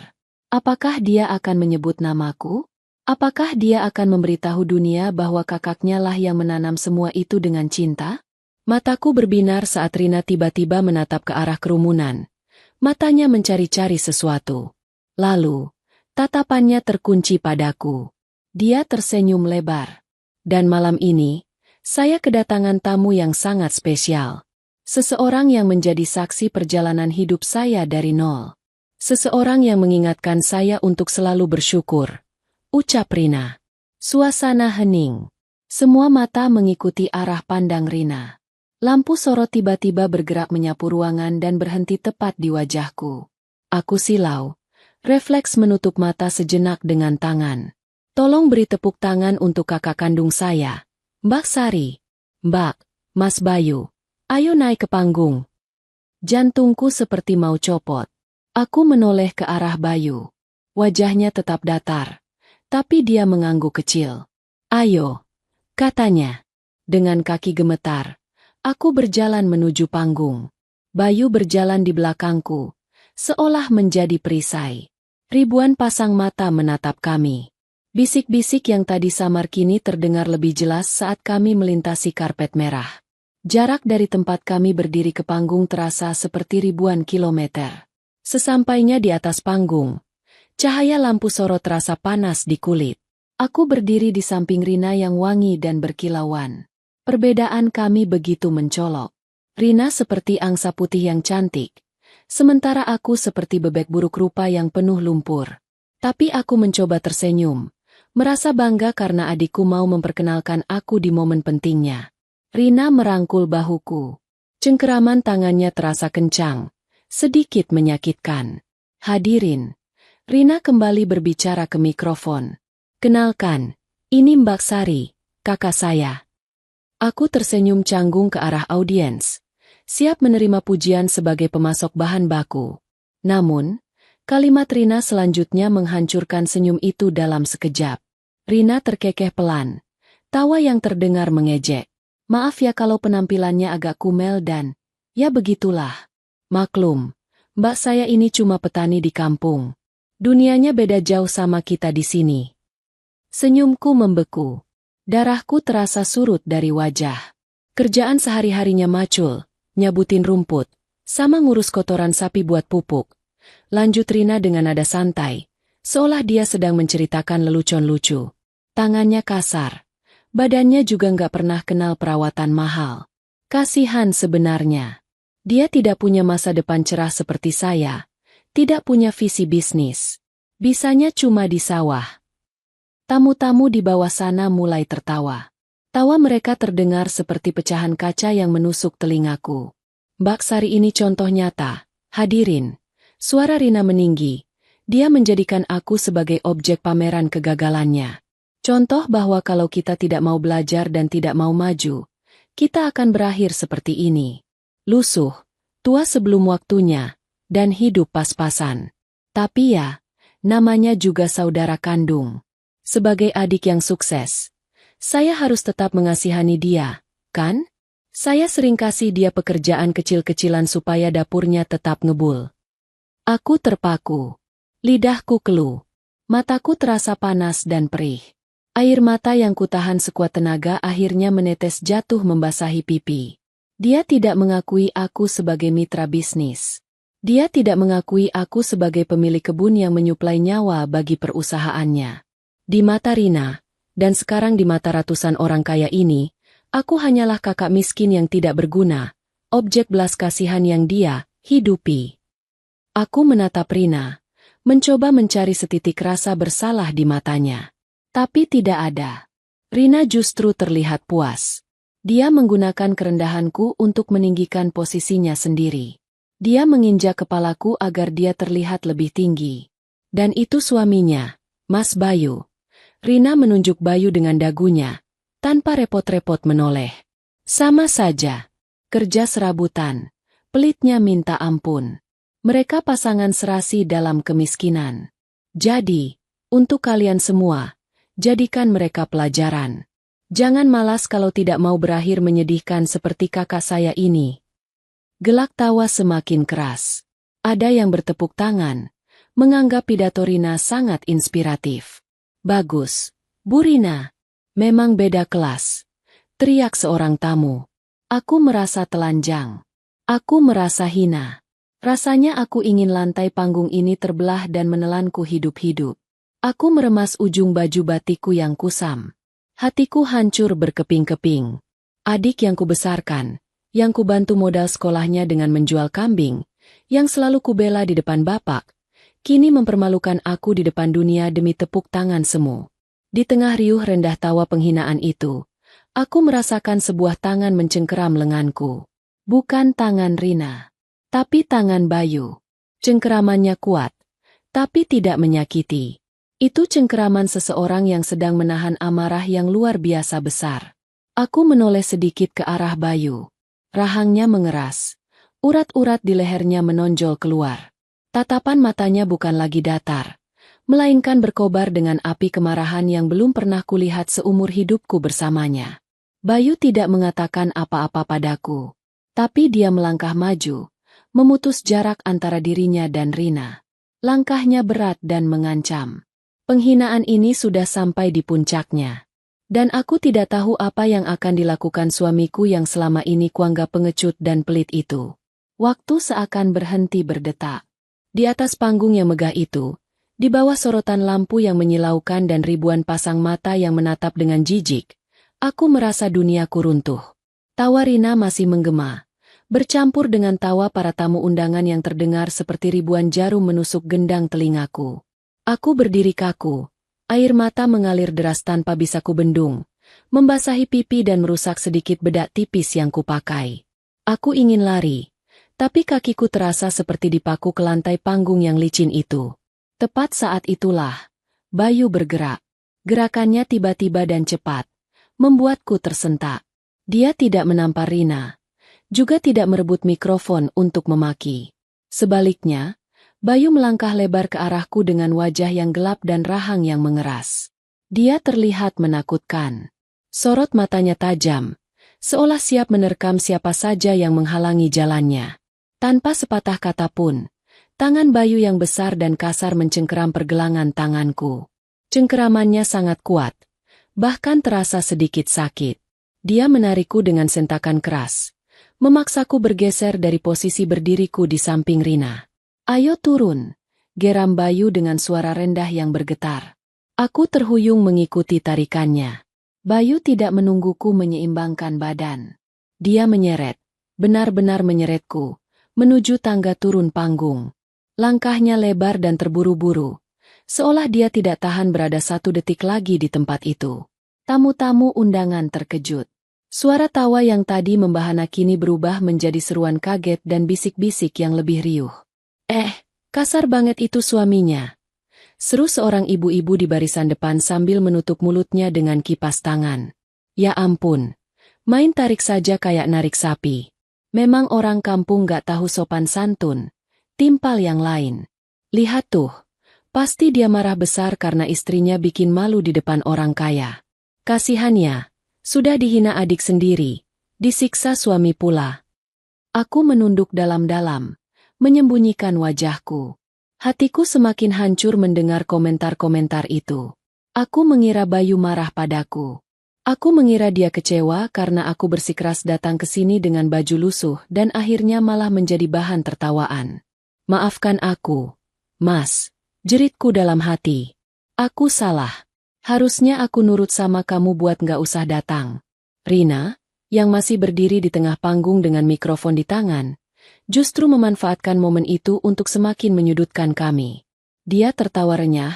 Apakah dia akan menyebut namaku? Apakah dia akan memberitahu dunia bahwa kakaknya lah yang menanam semua itu dengan cinta? Mataku berbinar saat Rina tiba-tiba menatap ke arah kerumunan. Matanya mencari-cari sesuatu. Lalu, tatapannya terkunci padaku. Dia tersenyum lebar. Dan malam ini, saya kedatangan tamu yang sangat spesial. Seseorang yang menjadi saksi perjalanan hidup saya dari nol. Seseorang yang mengingatkan saya untuk selalu bersyukur. Ucap Rina. Suasana hening. Semua mata mengikuti arah pandang Rina. Lampu sorot tiba-tiba bergerak menyapu ruangan dan berhenti tepat di wajahku. Aku silau. Refleks menutup mata sejenak dengan tangan. Tolong beri tepuk tangan untuk kakak kandung saya. Mbak Sari. Mbak, Mas Bayu. Ayo naik ke panggung. Jantungku seperti mau copot. Aku menoleh ke arah Bayu. Wajahnya tetap datar. Tapi dia mengangguk kecil. Ayo, katanya. Dengan kaki gemetar, aku berjalan menuju panggung. Bayu berjalan di belakangku, seolah menjadi perisai. Ribuan pasang mata menatap kami. Bisik-bisik yang tadi samar kini terdengar lebih jelas saat kami melintasi karpet merah. Jarak dari tempat kami berdiri ke panggung terasa seperti ribuan kilometer. Sesampainya di atas panggung, cahaya lampu sorot terasa panas di kulit. Aku berdiri di samping Rina yang wangi dan berkilauan. Perbedaan kami begitu mencolok. Rina seperti angsa putih yang cantik, sementara aku seperti bebek buruk rupa yang penuh lumpur. Tapi aku mencoba tersenyum, merasa bangga karena adikku mau memperkenalkan aku di momen pentingnya. Rina merangkul bahuku. Cengkeraman tangannya terasa kencang, sedikit menyakitkan. Hadirin. Rina kembali berbicara ke mikrofon. Kenalkan, ini Mbak Sari, kakak saya. Aku tersenyum canggung ke arah audiens, siap menerima pujian sebagai pemasok bahan baku. Namun, kalimat Rina selanjutnya menghancurkan senyum itu dalam sekejap. Rina terkekeh pelan, tawa yang terdengar mengejek. Maaf ya kalau penampilannya agak kumel dan, ya begitulah. Maklum, mbak saya ini cuma petani di kampung. Dunianya beda jauh sama kita di sini. Senyumku membeku. Darahku terasa surut dari wajah. Kerjaan sehari-harinya macul, nyabutin rumput, sama ngurus kotoran sapi buat pupuk. Lanjut Rina dengan nada santai, seolah dia sedang menceritakan lelucon lucu. Tangannya kasar. Badannya juga nggak pernah kenal perawatan mahal. Kasihan sebenarnya. Dia tidak punya masa depan cerah seperti saya. Tidak punya visi bisnis. Bisanya cuma di sawah. Tamu-tamu di bawah sana mulai tertawa. Tawa mereka terdengar seperti pecahan kaca yang menusuk telingaku. Mbak Sari ini contoh nyata. Hadirin. Suara Rina meninggi. Dia menjadikan aku sebagai objek pameran kegagalannya. Contoh bahwa kalau kita tidak mau belajar dan tidak mau maju, kita akan berakhir seperti ini. Lusuh, tua sebelum waktunya, dan hidup pas-pasan. Tapi ya, namanya juga saudara kandung. Sebagai adik yang sukses, saya harus tetap mengasihani dia, kan? Saya sering kasih dia pekerjaan kecil-kecilan supaya dapurnya tetap ngebul. Aku terpaku. Lidahku keluh. Mataku terasa panas dan perih. Air mata yang kutahan sekuat tenaga akhirnya menetes jatuh membasahi pipi. Dia tidak mengakui aku sebagai mitra bisnis. Dia tidak mengakui aku sebagai pemilik kebun yang menyuplai nyawa bagi perusahaannya. Di mata Rina, dan sekarang di mata ratusan orang kaya ini, aku hanyalah kakak miskin yang tidak berguna, objek belas kasihan yang dia hidupi. Aku menatap Rina, mencoba mencari setitik rasa bersalah di matanya. Tapi tidak ada. Rina justru terlihat puas. Dia menggunakan kerendahanku untuk meninggikan posisinya sendiri. Dia menginjak kepalaku agar dia terlihat lebih tinggi. Dan itu suaminya, Mas Bayu. Rina menunjuk Bayu dengan dagunya, tanpa repot-repot menoleh. Sama saja. Kerja serabutan. Pelitnya minta ampun. Mereka pasangan serasi dalam kemiskinan. Jadi, untuk kalian semua, jadikan mereka pelajaran. Jangan malas kalau tidak mau berakhir menyedihkan seperti kakak saya ini. Gelak tawa semakin keras. Ada yang bertepuk tangan, menganggap pidato Rina sangat inspiratif. Bagus, Bu Rina. Memang beda kelas. Teriak seorang tamu. Aku merasa telanjang. Aku merasa hina. Rasanya aku ingin lantai panggung ini terbelah dan menelanku hidup-hidup. Aku meremas ujung baju batikku yang kusam. Hatiku hancur berkeping-keping. Adik yang kubesarkan, yang kubantu modal sekolahnya dengan menjual kambing, yang selalu kubela di depan bapak, kini mempermalukan aku di depan dunia demi tepuk tangan semu. Di tengah riuh rendah tawa penghinaan itu, aku merasakan sebuah tangan mencengkeram lenganku. Bukan tangan Rina, tapi tangan Bayu. Cengkeramannya kuat, tapi tidak menyakiti. Itu cengkeraman seseorang yang sedang menahan amarah yang luar biasa besar. Aku menoleh sedikit ke arah Bayu. Rahangnya mengeras. Urat-urat di lehernya menonjol keluar. Tatapan matanya bukan lagi datar, melainkan berkobar dengan api kemarahan yang belum pernah kulihat seumur hidupku bersamanya. Bayu tidak mengatakan apa-apa padaku. Tapi dia melangkah maju, memutus jarak antara dirinya dan Rina. Langkahnya berat dan mengancam. Penghinaan ini sudah sampai di puncaknya. Dan aku tidak tahu apa yang akan dilakukan suamiku yang selama ini kuanggap pengecut dan pelit itu. Waktu seakan berhenti berdetak. Di atas panggung yang megah itu, di bawah sorotan lampu yang menyilaukan dan ribuan pasang mata yang menatap dengan jijik, aku merasa duniaku runtuh. Tawa Rina masih menggema, bercampur dengan tawa para tamu undangan yang terdengar seperti ribuan jarum menusuk gendang telingaku. Aku berdiri kaku, air mata mengalir deras tanpa bisa kubendung, membasahi pipi dan merusak sedikit bedak tipis yang kupakai. Aku ingin lari, tapi kakiku terasa seperti dipaku ke lantai panggung yang licin itu. Tepat saat itulah, Bayu bergerak. Gerakannya tiba-tiba dan cepat, membuatku tersentak. Dia tidak menampar Rina, juga tidak merebut mikrofon untuk memaki. Sebaliknya, Bayu melangkah lebar ke arahku dengan wajah yang gelap dan rahang yang mengeras. Dia terlihat menakutkan. Sorot matanya tajam, seolah siap menerkam siapa saja yang menghalangi jalannya. Tanpa sepatah kata pun, tangan Bayu yang besar dan kasar mencengkeram pergelangan tanganku. Cengkeramannya sangat kuat, bahkan terasa sedikit sakit. Dia menarikku dengan sentakan keras, memaksaku bergeser dari posisi berdiriku di samping Rina. Ayo turun, geram Bayu dengan suara rendah yang bergetar. Aku terhuyung mengikuti tarikannya. Bayu tidak menungguku menyeimbangkan badan. Dia menyeret, benar-benar menyeretku, menuju tangga turun panggung. Langkahnya lebar dan terburu-buru, seolah dia tidak tahan berada satu detik lagi di tempat itu. Tamu-tamu undangan terkejut. Suara tawa yang tadi membahana kini berubah menjadi seruan kaget dan bisik-bisik yang lebih riuh. Kasar banget itu suaminya. Seru seorang ibu-ibu di barisan depan sambil menutup mulutnya dengan kipas tangan. Ya ampun, main tarik saja kayak narik sapi. Memang orang kampung gak tahu sopan santun. Timpal yang lain. Lihat tuh, pasti dia marah besar karena istrinya bikin malu di depan orang kaya. Kasihannya, sudah dihina adik sendiri, disiksa suami pula. Aku menunduk dalam-dalam, menyembunyikan wajahku. Hatiku semakin hancur mendengar komentar-komentar itu. Aku mengira Bayu marah padaku. Aku mengira dia kecewa karena aku bersikeras datang ke sini dengan baju lusuh dan akhirnya malah menjadi bahan tertawaan. Maafkan aku, Mas, jeritku dalam hati. Aku salah. Harusnya aku nurut sama kamu buat nggak usah datang. Rina, yang masih berdiri di tengah panggung dengan mikrofon di tangan, justru memanfaatkan momen itu untuk semakin menyudutkan kami. Dia tertawa renyah,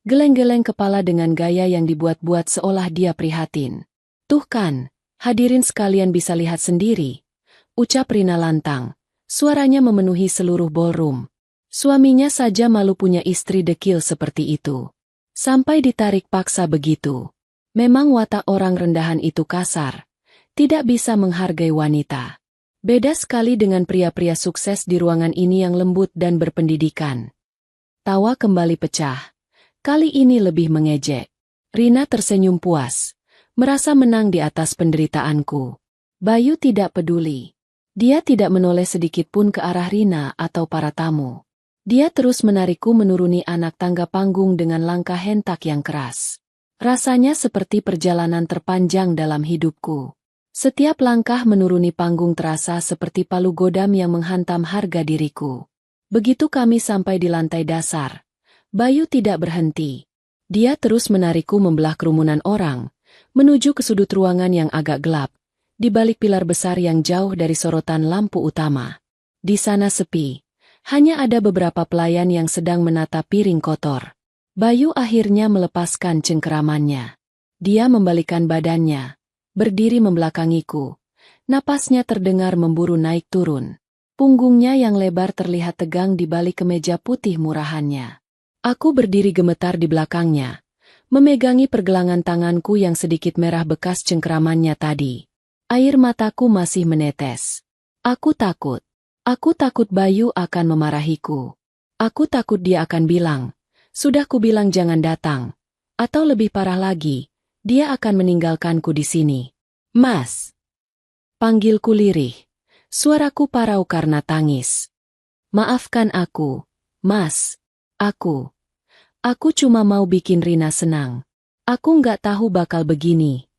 geleng-geleng kepala dengan gaya yang dibuat-buat seolah dia prihatin. Tuh kan, hadirin sekalian bisa lihat sendiri, ucap Rina lantang. Suaranya memenuhi seluruh ballroom. Suaminya saja malu punya istri dekil seperti itu. Sampai ditarik paksa begitu. Memang watak orang rendahan itu kasar. Tidak bisa menghargai wanita. Beda sekali dengan pria-pria sukses di ruangan ini yang lembut dan berpendidikan. Tawa kembali pecah. Kali ini lebih mengejek. Rina tersenyum puas. Merasa menang di atas penderitaanku. Bayu tidak peduli. Dia tidak menoleh sedikit pun ke arah Rina atau para tamu. Dia terus menarikku menuruni anak tangga panggung dengan langkah hentak yang keras. Rasanya seperti perjalanan terpanjang dalam hidupku. Setiap langkah menuruni panggung terasa seperti palu godam yang menghantam harga diriku. Begitu kami sampai di lantai dasar, Bayu tidak berhenti. Dia terus menarikku membelah kerumunan orang, menuju ke sudut ruangan yang agak gelap, di balik pilar besar yang jauh dari sorotan lampu utama. Di sana sepi, hanya ada beberapa pelayan yang sedang menata piring kotor. Bayu akhirnya melepaskan cengkeramannya. Dia membalikkan badannya, berdiri membelakangiku. Napasnya terdengar memburu naik turun. Punggungnya yang lebar terlihat tegang di balik kemeja putih murahannya. Aku berdiri gemetar di belakangnya, memegangi pergelangan tanganku yang sedikit merah bekas cengkeramannya tadi. Air mataku masih menetes. Aku takut. Aku takut Bayu akan memarahiku. Aku takut dia akan bilang, "Sudah kubilang jangan datang." Atau lebih parah lagi, dia akan meninggalkanku di sini. "Mas!" Panggilku lirih. Suaraku parau karena tangis. "Maafkan aku, Mas. Aku cuma mau bikin Rina senang. Aku nggak tahu bakal begini."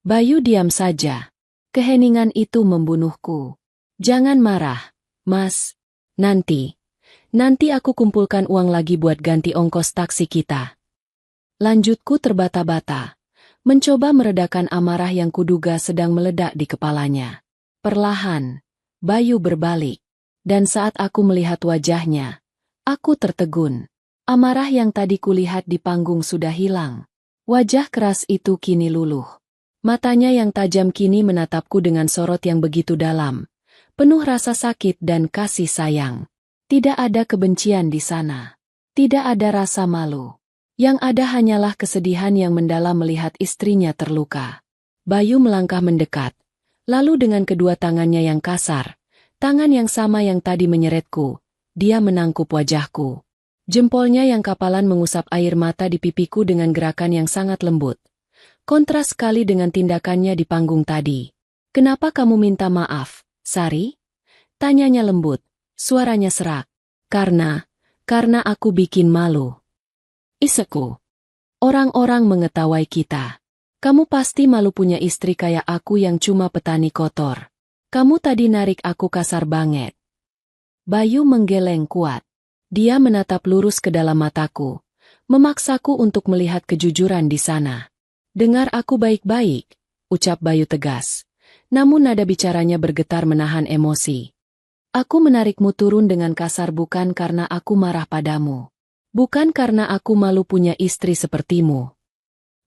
Bayu diam saja. Keheningan itu membunuhku. "Jangan marah, Mas. Nanti aku kumpulkan uang lagi buat ganti ongkos taksi kita." Lanjutku terbata-bata, mencoba meredakan amarah yang kuduga sedang meledak di kepalanya. Perlahan, Bayu berbalik. Dan saat aku melihat wajahnya, aku tertegun. Amarah yang tadi kulihat di panggung sudah hilang. Wajah keras itu kini luluh. Matanya yang tajam kini menatapku dengan sorot yang begitu dalam, penuh rasa sakit dan kasih sayang. Tidak ada kebencian di sana. Tidak ada rasa malu. Yang ada hanyalah kesedihan yang mendalam melihat istrinya terluka. Bayu melangkah mendekat, lalu dengan kedua tangannya yang kasar, tangan yang sama yang tadi menyeretku, dia menangkup wajahku. Jempolnya yang kapalan mengusap air mata di pipiku dengan gerakan yang sangat lembut. Kontras sekali dengan tindakannya di panggung tadi. "Kenapa kamu minta maaf, Sari?" Tanyanya lembut, suaranya serak. Karena aku bikin malu." Iseku. "Orang-orang mengetahui kita. Kamu pasti malu punya istri kayak aku yang cuma petani kotor. Kamu tadi narik aku kasar banget." Bayu menggeleng kuat. Dia menatap lurus ke dalam mataku, memaksaku untuk melihat kejujuran di sana. "Dengar aku baik-baik," ucap Bayu tegas. Namun nada bicaranya bergetar menahan emosi. "Aku menarikmu turun dengan kasar bukan karena aku marah padamu. Bukan karena aku malu punya istri sepertimu."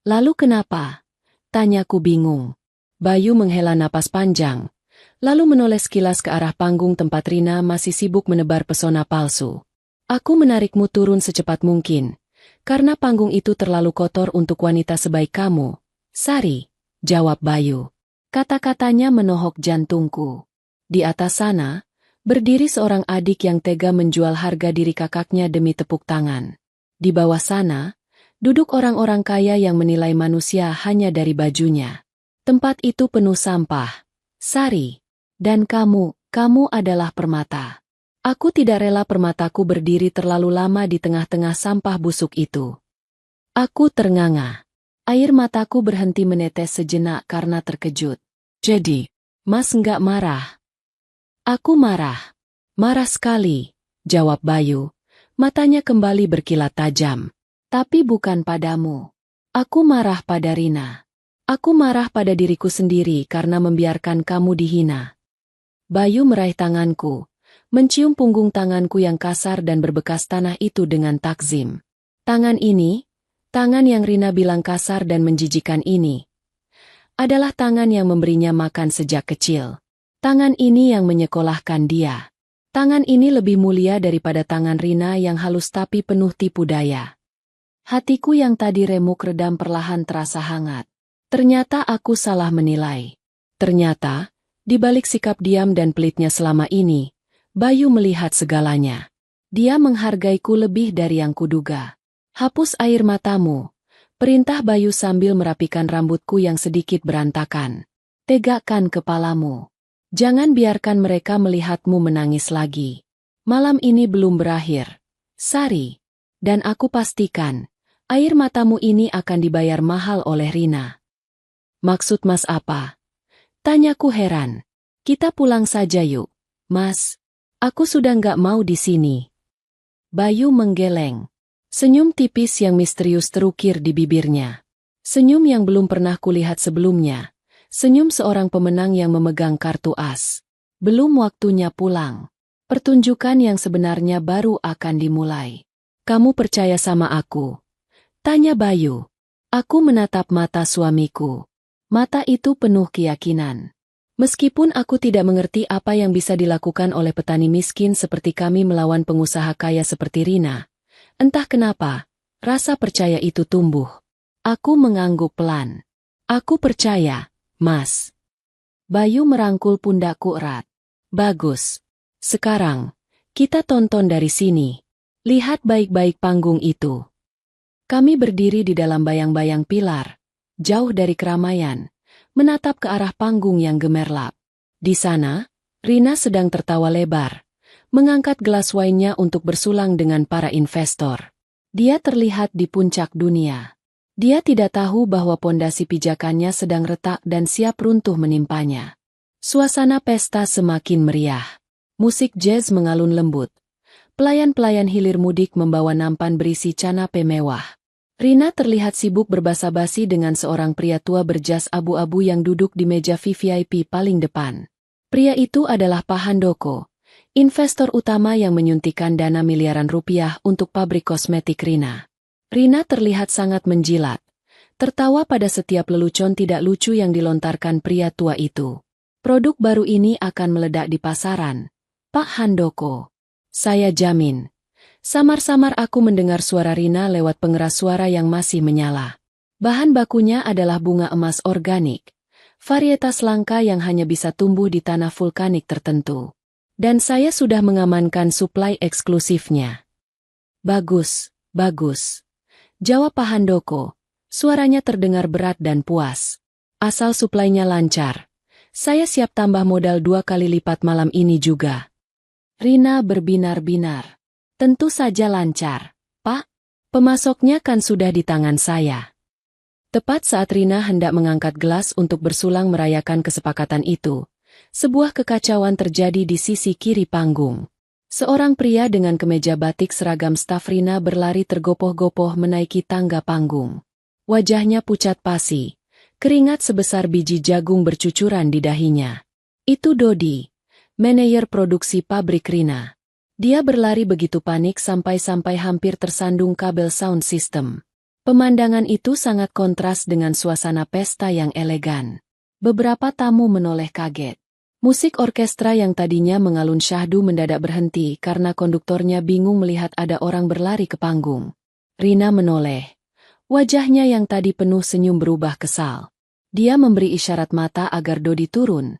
"Lalu kenapa?" tanyaku bingung. Bayu menghela napas panjang, lalu menoleh sekilas ke arah panggung tempat Rina masih sibuk menebar pesona palsu. "Aku menarikmu turun secepat mungkin, karena panggung itu terlalu kotor untuk wanita sebaik kamu, Sari," jawab Bayu. Kata-katanya menohok jantungku. Di atas sana, berdiri seorang adik yang tega menjual harga diri kakaknya demi tepuk tangan. Di bawah sana, duduk orang-orang kaya yang menilai manusia hanya dari bajunya. Tempat itu penuh sampah. "Sari, dan kamu adalah permata. Aku tidak rela permataku berdiri terlalu lama di tengah-tengah sampah busuk itu." Aku ternganga. Air mataku berhenti menetes sejenak karena terkejut. "Jadi, Mas nggak marah?" "Aku marah. Marah sekali. jawab Bayu. Matanya kembali berkilat tajam. Tapi bukan padamu. Aku marah pada Rina. Aku marah pada diriku sendiri karena membiarkan kamu dihina. Bayu meraih tanganku, mencium punggung tanganku yang kasar dan berbekas tanah itu dengan takzim. Tangan ini, tangan yang Rina bilang kasar dan menjijikan ini, adalah tangan yang memberinya makan sejak kecil. Tangan ini yang menyekolahkan dia. Tangan ini lebih mulia daripada tangan Rina yang halus tapi penuh tipu daya. Hatiku yang tadi remuk redam perlahan terasa hangat. Ternyata aku salah menilai. Ternyata, di balik sikap diam dan pelitnya selama ini, Bayu melihat segalanya. Dia menghargaiku lebih dari yang kuduga. Hapus air matamu, perintah Bayu sambil merapikan rambutku yang sedikit berantakan. Tegakkan kepalamu. Jangan biarkan mereka melihatmu menangis lagi. Malam ini belum berakhir, Sari. Dan aku pastikan, air matamu ini akan dibayar mahal oleh Rina. Maksud Mas apa? Tanyaku heran. Kita pulang saja yuk, Mas. Aku sudah nggak mau di sini. Bayu menggeleng. Senyum tipis yang misterius terukir di bibirnya. Senyum yang belum pernah kulihat sebelumnya. Senyum seorang pemenang yang memegang kartu as. Belum waktunya pulang. Pertunjukan yang sebenarnya baru akan dimulai. Kamu percaya sama aku? Tanya Bayu. Aku menatap mata suamiku. Mata itu penuh keyakinan. Meskipun aku tidak mengerti apa yang bisa dilakukan oleh petani miskin seperti kami melawan pengusaha kaya seperti Rina, entah kenapa, rasa percaya itu tumbuh. Aku mengangguk pelan. Aku percaya, Mas. Bayu merangkul pundakku erat. Bagus. Sekarang, kita tonton dari sini. Lihat baik-baik panggung itu. Kami berdiri di dalam bayang-bayang pilar, jauh dari keramaian, menatap ke arah panggung yang gemerlap. Di sana, Rina sedang tertawa lebar, mengangkat gelas wine-nya untuk bersulang dengan para investor. Dia terlihat di puncak dunia. Dia tidak tahu bahwa pondasi pijakannya sedang retak dan siap runtuh menimpanya. Suasana pesta semakin meriah. Musik jazz mengalun lembut. Pelayan-pelayan hilir mudik membawa nampan berisi canape mewah. Rina terlihat sibuk berbasa-basi dengan seorang pria tua berjas abu-abu yang duduk di meja VIP paling depan. Pria itu adalah Pak Handoko, investor utama yang menyuntikkan dana miliaran rupiah untuk pabrik kosmetik Rina. Rina terlihat sangat menjilat, tertawa pada setiap lelucon tidak lucu yang dilontarkan pria tua itu. Produk baru ini akan meledak di pasaran, Pak Handoko. Saya jamin. Samar-samar aku mendengar suara Rina lewat pengeras suara yang masih menyala. Bahan bakunya adalah bunga emas organik, varietas langka yang hanya bisa tumbuh di tanah vulkanik tertentu. Dan saya sudah mengamankan suplai eksklusifnya. Bagus, bagus. Jawab Pak Handoko, suaranya terdengar berat dan puas. Asal suplainya lancar, saya siap tambah modal 2 kali lipat malam ini juga. Rina berbinar-binar. Tentu saja lancar, Pak. Pemasoknya kan sudah di tangan saya. Tepat saat Rina hendak mengangkat gelas untuk bersulang merayakan kesepakatan itu, sebuah kekacauan terjadi di sisi kiri panggung. Seorang pria dengan kemeja batik seragam staf Rina berlari tergopoh-gopoh menaiki tangga panggung. Wajahnya pucat pasi, keringat sebesar biji jagung bercucuran di dahinya. Itu Dodi, manajer produksi pabrik Rina. Dia berlari begitu panik sampai hampir tersandung kabel sound system. Pemandangan itu sangat kontras dengan suasana pesta yang elegan. Beberapa tamu menoleh kaget. Musik orkestra yang tadinya mengalun syahdu mendadak berhenti karena konduktornya bingung melihat ada orang berlari ke panggung. Rina menoleh. Wajahnya yang tadi penuh senyum berubah kesal. Dia memberi isyarat mata agar Dodi turun.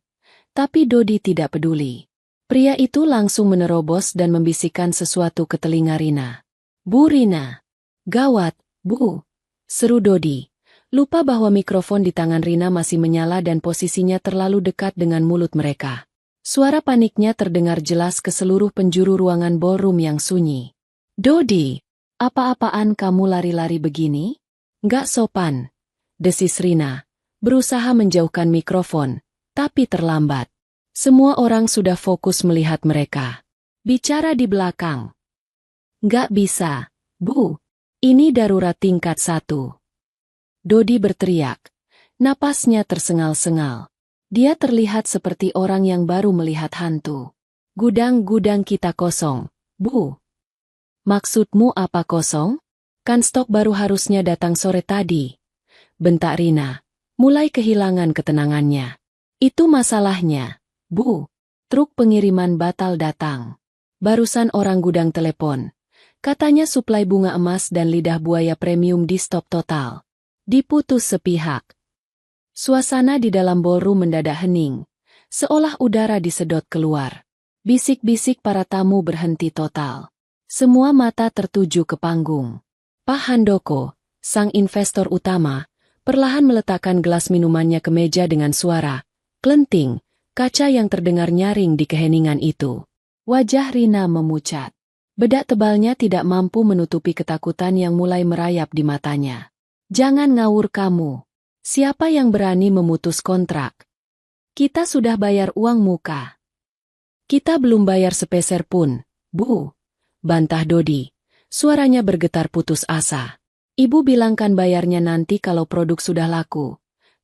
Tapi Dodi tidak peduli. Pria itu langsung menerobos dan membisikkan sesuatu ke telinga Rina. Bu Rina. Gawat, Bu. Seru Dodi. Lupa bahwa mikrofon di tangan Rina masih menyala dan posisinya terlalu dekat dengan mulut mereka. Suara paniknya terdengar jelas ke seluruh penjuru ruangan ballroom yang sunyi. Dodi, apa-apaan kamu lari-lari begini? Nggak sopan, desis Rina, berusaha menjauhkan mikrofon, tapi terlambat. Semua orang sudah fokus melihat mereka. Bicara di belakang. Nggak bisa, Bu. Ini darurat tingkat 1. Dodi berteriak. Napasnya tersengal-sengal. Dia terlihat seperti orang yang baru melihat hantu. Gudang-gudang kita kosong, Bu. Maksudmu apa kosong? Kan stok baru harusnya datang sore tadi. Bentak Rina, mulai kehilangan ketenangannya. Itu masalahnya, Bu. Truk pengiriman batal datang. Barusan orang gudang telepon. Katanya suplai bunga emas dan lidah buaya premium di stop total. Diputus sepihak. Suasana di dalam ballroom mendadak hening, seolah udara disedot keluar. Bisik-bisik para tamu berhenti total. Semua mata tertuju ke panggung. Pak Handoko, sang investor utama, perlahan meletakkan gelas minumannya ke meja dengan suara klenting, kaca yang terdengar nyaring di keheningan itu. Wajah Rina memucat. Bedak tebalnya tidak mampu menutupi ketakutan yang mulai merayap di matanya. Jangan ngawur kamu. Siapa yang berani memutus kontrak? Kita sudah bayar uang muka. Kita belum bayar sepeser pun, Bu. Bantah Dodi. Suaranya bergetar putus asa. Ibu bilangkan bayarnya nanti kalau produk sudah laku.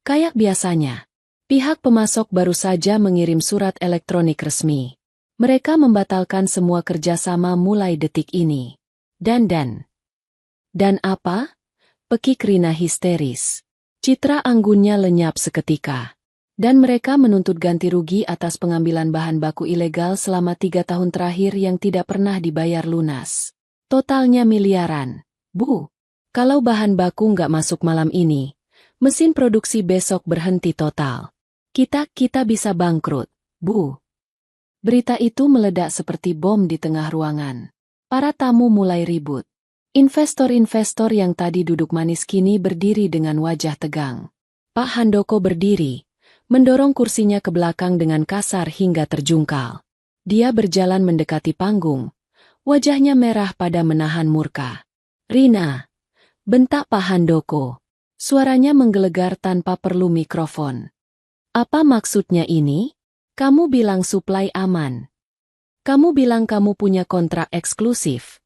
Kayak biasanya. Pihak pemasok baru saja mengirim surat elektronik resmi. Mereka membatalkan semua kerjasama mulai detik ini. Dan apa? Pekik Rina histeris. Citra anggunnya lenyap seketika. Dan mereka menuntut ganti rugi atas pengambilan bahan baku ilegal selama 3 tahun terakhir yang tidak pernah dibayar lunas. Totalnya miliaran. Bu, kalau bahan baku nggak masuk malam ini, mesin produksi besok berhenti total. Kita bisa bangkrut, Bu. Berita itu meledak seperti bom di tengah ruangan. Para tamu mulai ribut. Investor-investor yang tadi duduk manis kini berdiri dengan wajah tegang. Pak Handoko berdiri, mendorong kursinya ke belakang dengan kasar hingga terjungkal. Dia berjalan mendekati panggung, wajahnya merah pada menahan murka. Rina, bentak Pak Handoko. Suaranya menggelegar tanpa perlu mikrofon. Apa maksudnya ini? Kamu bilang suplai aman. Kamu bilang kamu punya kontrak eksklusif.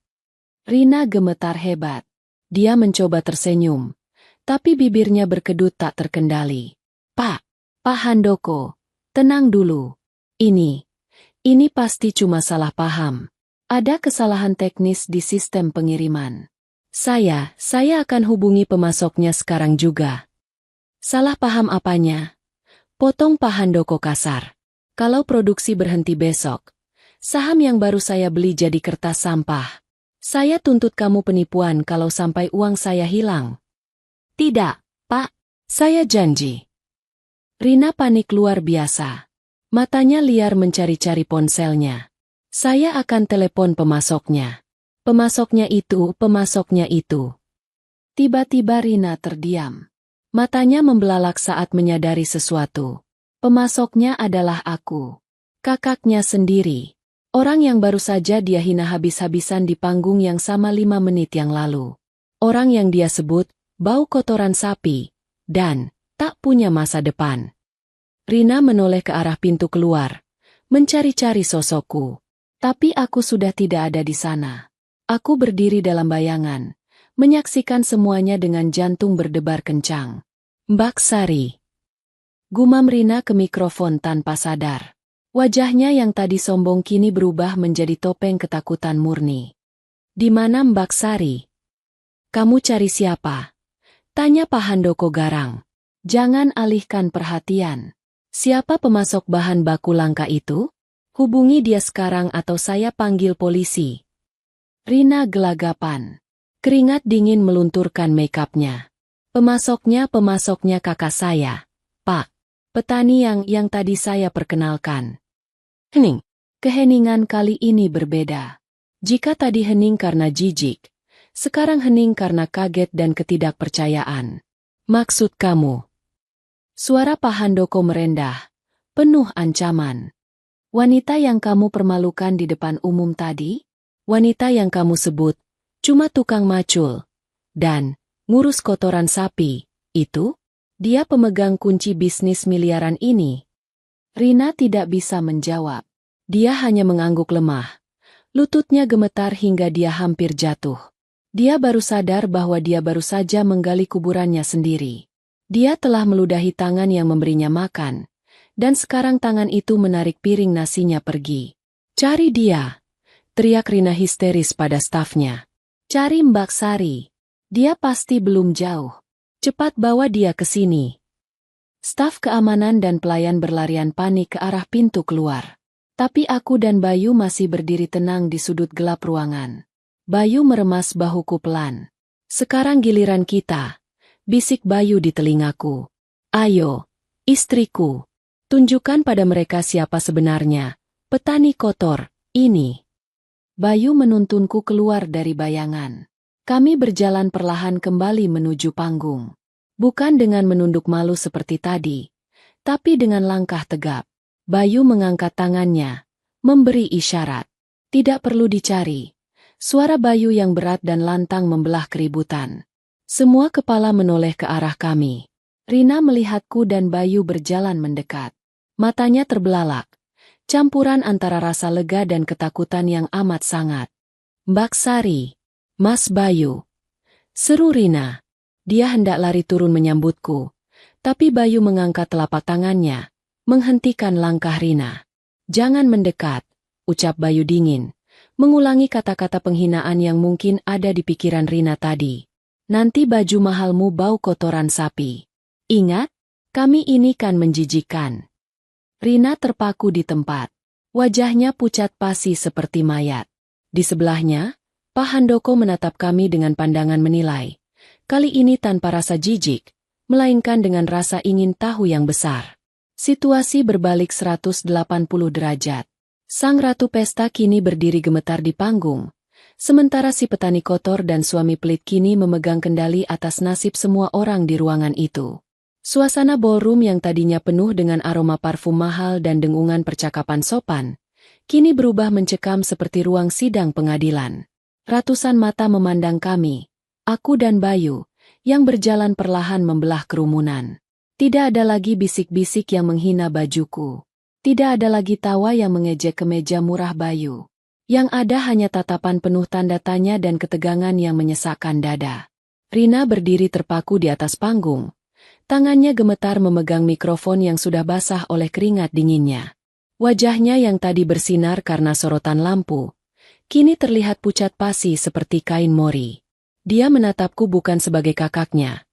Rina gemetar hebat. Dia mencoba tersenyum, tapi bibirnya berkedut tak terkendali. Pak Handoko, tenang dulu. Ini pasti cuma salah paham. Ada kesalahan teknis di sistem pengiriman. Saya akan hubungi pemasoknya sekarang juga. Salah paham apanya? Potong Pak Handoko kasar. Kalau produksi berhenti besok, saham yang baru saya beli jadi kertas sampah. Saya tuntut kamu penipuan kalau sampai uang saya hilang. Tidak, Pak. Saya janji. Rina panik luar biasa. Matanya liar mencari-cari ponselnya. Saya akan telepon pemasoknya. Pemasoknya itu. Tiba-tiba Rina terdiam. Matanya membelalak saat menyadari sesuatu. Pemasoknya adalah aku. Kakaknya sendiri. Orang yang baru saja dia hina habis-habisan di panggung yang sama 5 menit yang lalu. Orang yang dia sebut, bau kotoran sapi, dan tak punya masa depan. Rina menoleh ke arah pintu keluar, mencari-cari sosokku. Tapi aku sudah tidak ada di sana. Aku berdiri dalam bayangan, menyaksikan semuanya dengan jantung berdebar kencang. Mbak Sari. Gumam Rina ke mikrofon tanpa sadar. Wajahnya yang tadi sombong kini berubah menjadi topeng ketakutan murni. Di mana Mbak Sari? Kamu cari siapa? Tanya Pak Handoko garang. Jangan alihkan perhatian. Siapa pemasok bahan baku langka itu? Hubungi dia sekarang atau saya panggil polisi. Rina gelagapan. Keringat dingin melunturkan makeupnya. Pemasoknya kakak saya, Pak. Petani yang tadi saya perkenalkan. Hening. Keheningan kali ini berbeda. Jika tadi hening karena jijik, sekarang hening karena kaget dan ketidakpercayaan. Maksud kamu? Suara Pak Handoko merendah, penuh ancaman. Wanita yang kamu permalukan di depan umum tadi? Wanita yang kamu sebut, cuma tukang macul, dan ngurus kotoran sapi, itu? Dia pemegang kunci bisnis miliaran ini. Rina tidak bisa menjawab. Dia hanya mengangguk lemah, Lututnya gemetar hingga dia hampir jatuh. Dia baru sadar bahwa dia baru saja menggali kuburannya sendiri. Dia telah meludahi tangan yang memberinya makan, dan sekarang tangan itu menarik piring nasinya pergi. "Cari dia!" teriak Rina histeris pada stafnya. "Cari Mbak Sari. Dia pasti belum jauh. Cepat bawa dia ke sini." Staf keamanan dan pelayan berlarian panik ke arah pintu keluar. Tapi aku dan Bayu masih berdiri tenang di sudut gelap ruangan. Bayu meremas bahuku pelan. "Sekarang giliran kita," bisik Bayu di telingaku. "Ayo, istriku. Tunjukkan pada mereka siapa sebenarnya petani kotor ini." Bayu menuntunku keluar dari bayangan. Kami berjalan perlahan kembali menuju panggung. Bukan dengan menunduk malu seperti tadi, tapi dengan langkah tegap. Bayu mengangkat tangannya, memberi isyarat. Tidak perlu dicari. Suara Bayu yang berat dan lantang membelah keributan. Semua kepala menoleh ke arah kami. Rina melihatku dan Bayu berjalan mendekat. Matanya terbelalak. Campuran antara rasa lega dan ketakutan yang amat sangat. "Mbak Sari, Mas Bayu," seru Rina. Dia hendak lari turun menyambutku. Tapi Bayu mengangkat telapak tangannya, menghentikan langkah Rina. "Jangan mendekat," ucap Bayu dingin. Mengulangi kata-kata penghinaan yang mungkin ada di pikiran Rina tadi. "Nanti baju mahalmu bau kotoran sapi. Ingat, kami ini kan menjijikan." Rina terpaku di tempat. Wajahnya pucat pasi seperti mayat. Di sebelahnya, Pak Handoko menatap kami dengan pandangan menilai. Kali ini tanpa rasa jijik, melainkan dengan rasa ingin tahu yang besar. Situasi berbalik 180 derajat. Sang ratu pesta kini berdiri gemetar di panggung, sementara si petani kotor dan suami pelit kini memegang kendali atas nasib semua orang di ruangan itu. Suasana ballroom yang tadinya penuh dengan aroma parfum mahal dan dengungan percakapan sopan, kini berubah mencekam seperti ruang sidang pengadilan. Ratusan mata memandang kami, aku dan Bayu, yang berjalan perlahan membelah kerumunan. Tidak ada lagi bisik-bisik yang menghina bajuku. Tidak ada lagi tawa yang mengejek kemeja murah Bayu. Yang ada hanya tatapan penuh tanda tanya dan ketegangan yang menyesakkan dada. Rina berdiri terpaku di atas panggung. Tangannya gemetar memegang mikrofon yang sudah basah oleh keringat dinginnya. Wajahnya yang tadi bersinar karena sorotan lampu, kini terlihat pucat pasi seperti kain mori. Dia menatapku bukan sebagai kakaknya,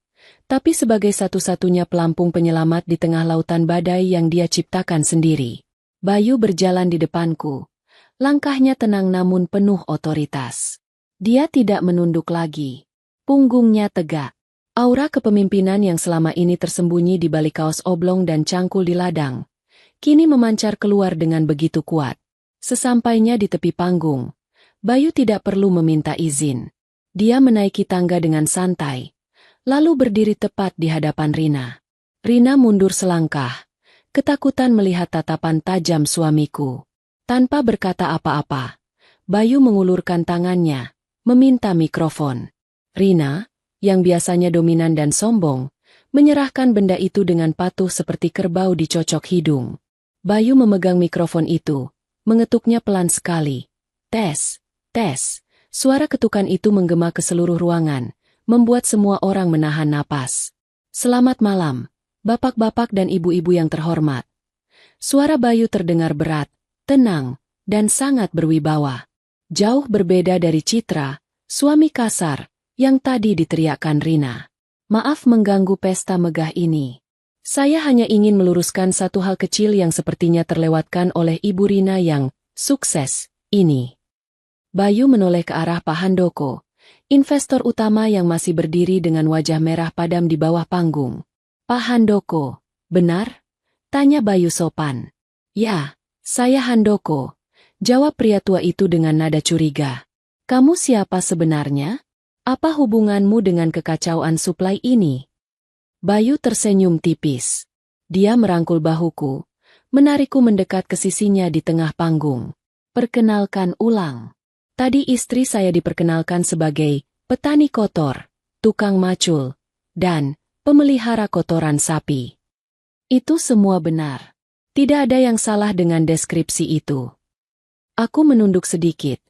tapi sebagai satu-satunya pelampung penyelamat di tengah lautan badai yang dia ciptakan sendiri. Bayu berjalan di depanku. Langkahnya tenang namun penuh otoritas. Dia tidak menunduk lagi. Punggungnya tegak. Aura kepemimpinan yang selama ini tersembunyi di balik kaos oblong dan cangkul di ladang, kini memancar keluar dengan begitu kuat. Sesampainya di tepi panggung, Bayu tidak perlu meminta izin. Dia menaiki tangga dengan santai, lalu berdiri tepat di hadapan Rina. Rina mundur selangkah, ketakutan melihat tatapan tajam suamiku. Tanpa berkata apa-apa, Bayu mengulurkan tangannya, meminta mikrofon. Rina, yang biasanya dominan dan sombong, menyerahkan benda itu dengan patuh seperti kerbau dicocok hidung. Bayu memegang mikrofon itu, mengetuknya pelan sekali. Tes, tes. Suara ketukan itu menggema ke seluruh ruangan, membuat semua orang menahan napas. "Selamat malam, bapak-bapak dan ibu-ibu yang terhormat." Suara Bayu terdengar berat, tenang, dan sangat berwibawa. Jauh berbeda dari Citra, suami kasar, yang tadi diteriakkan Rina. "Maaf mengganggu pesta megah ini. Saya hanya ingin meluruskan satu hal kecil yang sepertinya terlewatkan oleh Ibu Rina yang sukses ini." Bayu menoleh ke arah Pak Handoko, investor utama yang masih berdiri dengan wajah merah padam di bawah panggung. "Pak Handoko, benar?" tanya Bayu sopan. "Ya, saya Handoko," jawab pria tua itu dengan nada curiga. "Kamu siapa sebenarnya? Apa hubunganmu dengan kekacauan suplai ini?" Bayu tersenyum tipis. Dia merangkul bahuku, menarikku mendekat ke sisinya di tengah panggung. "Perkenalkan ulang. Tadi istri saya diperkenalkan sebagai petani kotor, tukang macul, dan pemelihara kotoran sapi. Itu semua benar. Tidak ada yang salah dengan deskripsi itu." Aku menunduk sedikit,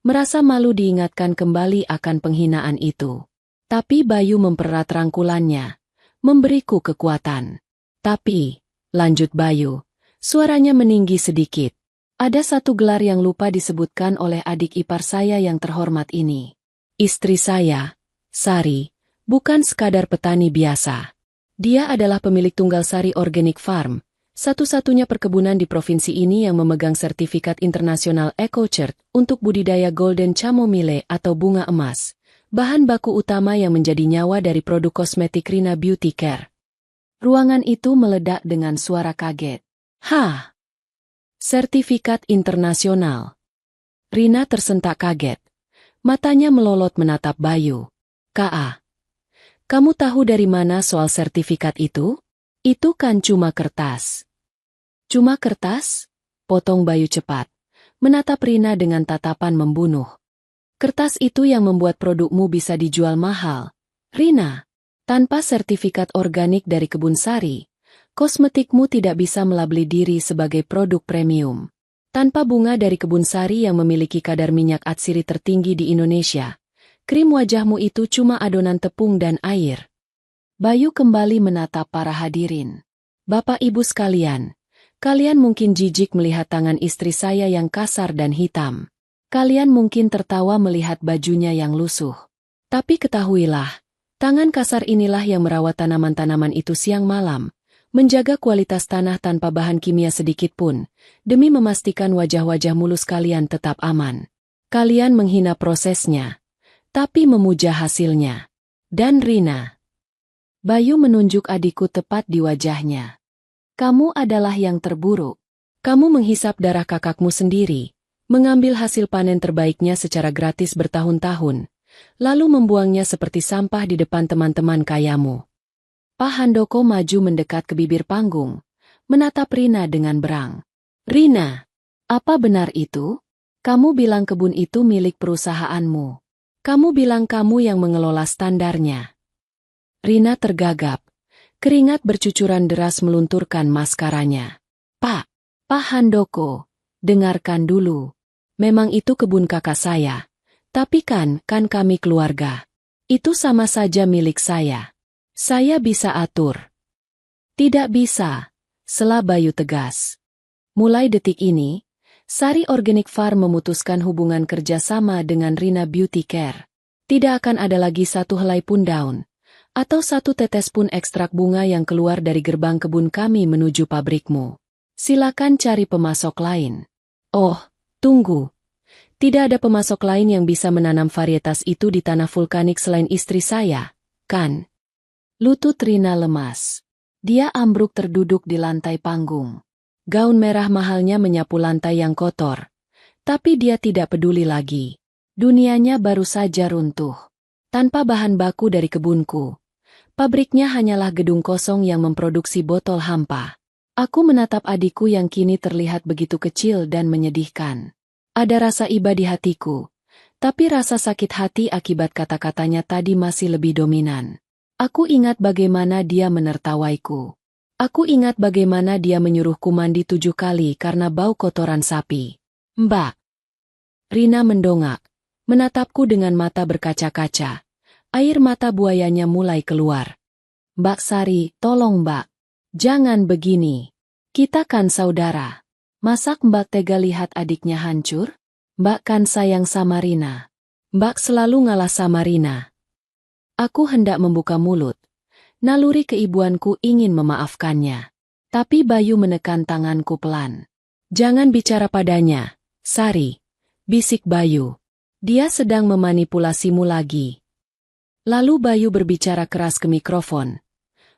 merasa malu diingatkan kembali akan penghinaan itu. Tapi Bayu mempererat rangkulannya, memberiku kekuatan. Tapi, lanjut Bayu, suaranya meninggi sedikit. Ada satu gelar yang lupa disebutkan oleh adik ipar saya yang terhormat ini. Istri saya, Sari, bukan sekadar petani biasa. Dia adalah pemilik tunggal Sari Organic Farm, satu-satunya perkebunan di provinsi ini yang memegang sertifikat internasional EcoCert untuk budidaya Golden Chamomile atau bunga emas, bahan baku utama yang menjadi nyawa dari produk kosmetik Rina Beauty Care. Ruangan itu meledak dengan suara kaget. Hah? Sertifikat internasional. Rina tersentak kaget. Matanya melolot menatap Bayu. Ka, kamu tahu dari mana soal sertifikat itu? Itu kan cuma kertas. Cuma kertas? Potong Bayu cepat. Menatap Rina dengan tatapan membunuh. Kertas itu yang membuat produkmu bisa dijual mahal. Rina, tanpa sertifikat organik dari kebun sari, kosmetikmu tidak bisa melabeli diri sebagai produk premium. Tanpa bunga dari kebun sari yang memiliki kadar minyak atsiri tertinggi di Indonesia, krim wajahmu itu cuma adonan tepung dan air. Bayu kembali menatap para hadirin. Bapak ibu sekalian, kalian mungkin jijik melihat tangan istri saya yang kasar dan hitam. Kalian mungkin tertawa melihat bajunya yang lusuh. Tapi ketahuilah, tangan kasar inilah yang merawat tanaman-tanaman itu siang malam, menjaga kualitas tanah tanpa bahan kimia sedikit pun, demi memastikan wajah-wajah mulus kalian tetap aman. Kalian menghina prosesnya, tapi memuja hasilnya. Dan Rina. Bayu menunjuk adikku tepat di wajahnya. Kamu adalah yang terburuk. Kamu menghisap darah kakakmu sendiri, mengambil hasil panen terbaiknya secara gratis bertahun-tahun, lalu membuangnya seperti sampah di depan teman-teman kayamu. Pak Handoko maju mendekat ke bibir panggung, menatap Rina dengan berang. Rina, apa benar itu? Kamu bilang kebun itu milik perusahaanmu. Kamu bilang kamu yang mengelola standarnya. Rina tergagap. Keringat bercucuran deras melunturkan maskaranya. Pak Handoko, dengarkan dulu. Memang itu kebun kakak saya. Tapi kan kami keluarga. Itu sama saja milik saya. Saya bisa atur. Tidak bisa, sela Bayu tegas. Mulai detik ini, Sari Organic Farm memutuskan hubungan kerjasama dengan Rina Beauty Care. Tidak akan ada lagi satu helai pun daun, atau satu tetes pun ekstrak bunga yang keluar dari gerbang kebun kami menuju pabrikmu. Silakan cari pemasok lain. Oh, tunggu. Tidak ada pemasok lain yang bisa menanam varietas itu di tanah vulkanik selain istri saya, kan? Lutut Rina lemas. Dia ambruk terduduk di lantai panggung. Gaun merah mahalnya menyapu lantai yang kotor. Tapi dia tidak peduli lagi. Dunianya baru saja runtuh. Tanpa bahan baku dari kebunku. Pabriknya hanyalah gedung kosong yang memproduksi botol hampa. Aku menatap adikku yang kini terlihat begitu kecil dan menyedihkan. Ada rasa iba di hatiku, tapi rasa sakit hati akibat kata-katanya tadi masih lebih dominan. Aku ingat bagaimana dia menertawaiku. Aku ingat bagaimana dia menyuruhku mandi 7 kali karena bau kotoran sapi. Mbak. Rina mendongak, menatapku dengan mata berkaca-kaca. Air mata buayanya mulai keluar. Mbak Sari, tolong Mbak. Jangan begini. Kita kan saudara. Masak Mbak tega lihat adiknya hancur? Mbak kan sayang sama Rina. Mbak selalu ngalah sama Rina. Aku hendak membuka mulut. Naluri keibuanku ingin memaafkannya. Tapi Bayu menekan tanganku pelan. Jangan bicara padanya, Sari. Bisik Bayu. Dia sedang memanipulasimu lagi. Lalu Bayu berbicara keras ke mikrofon.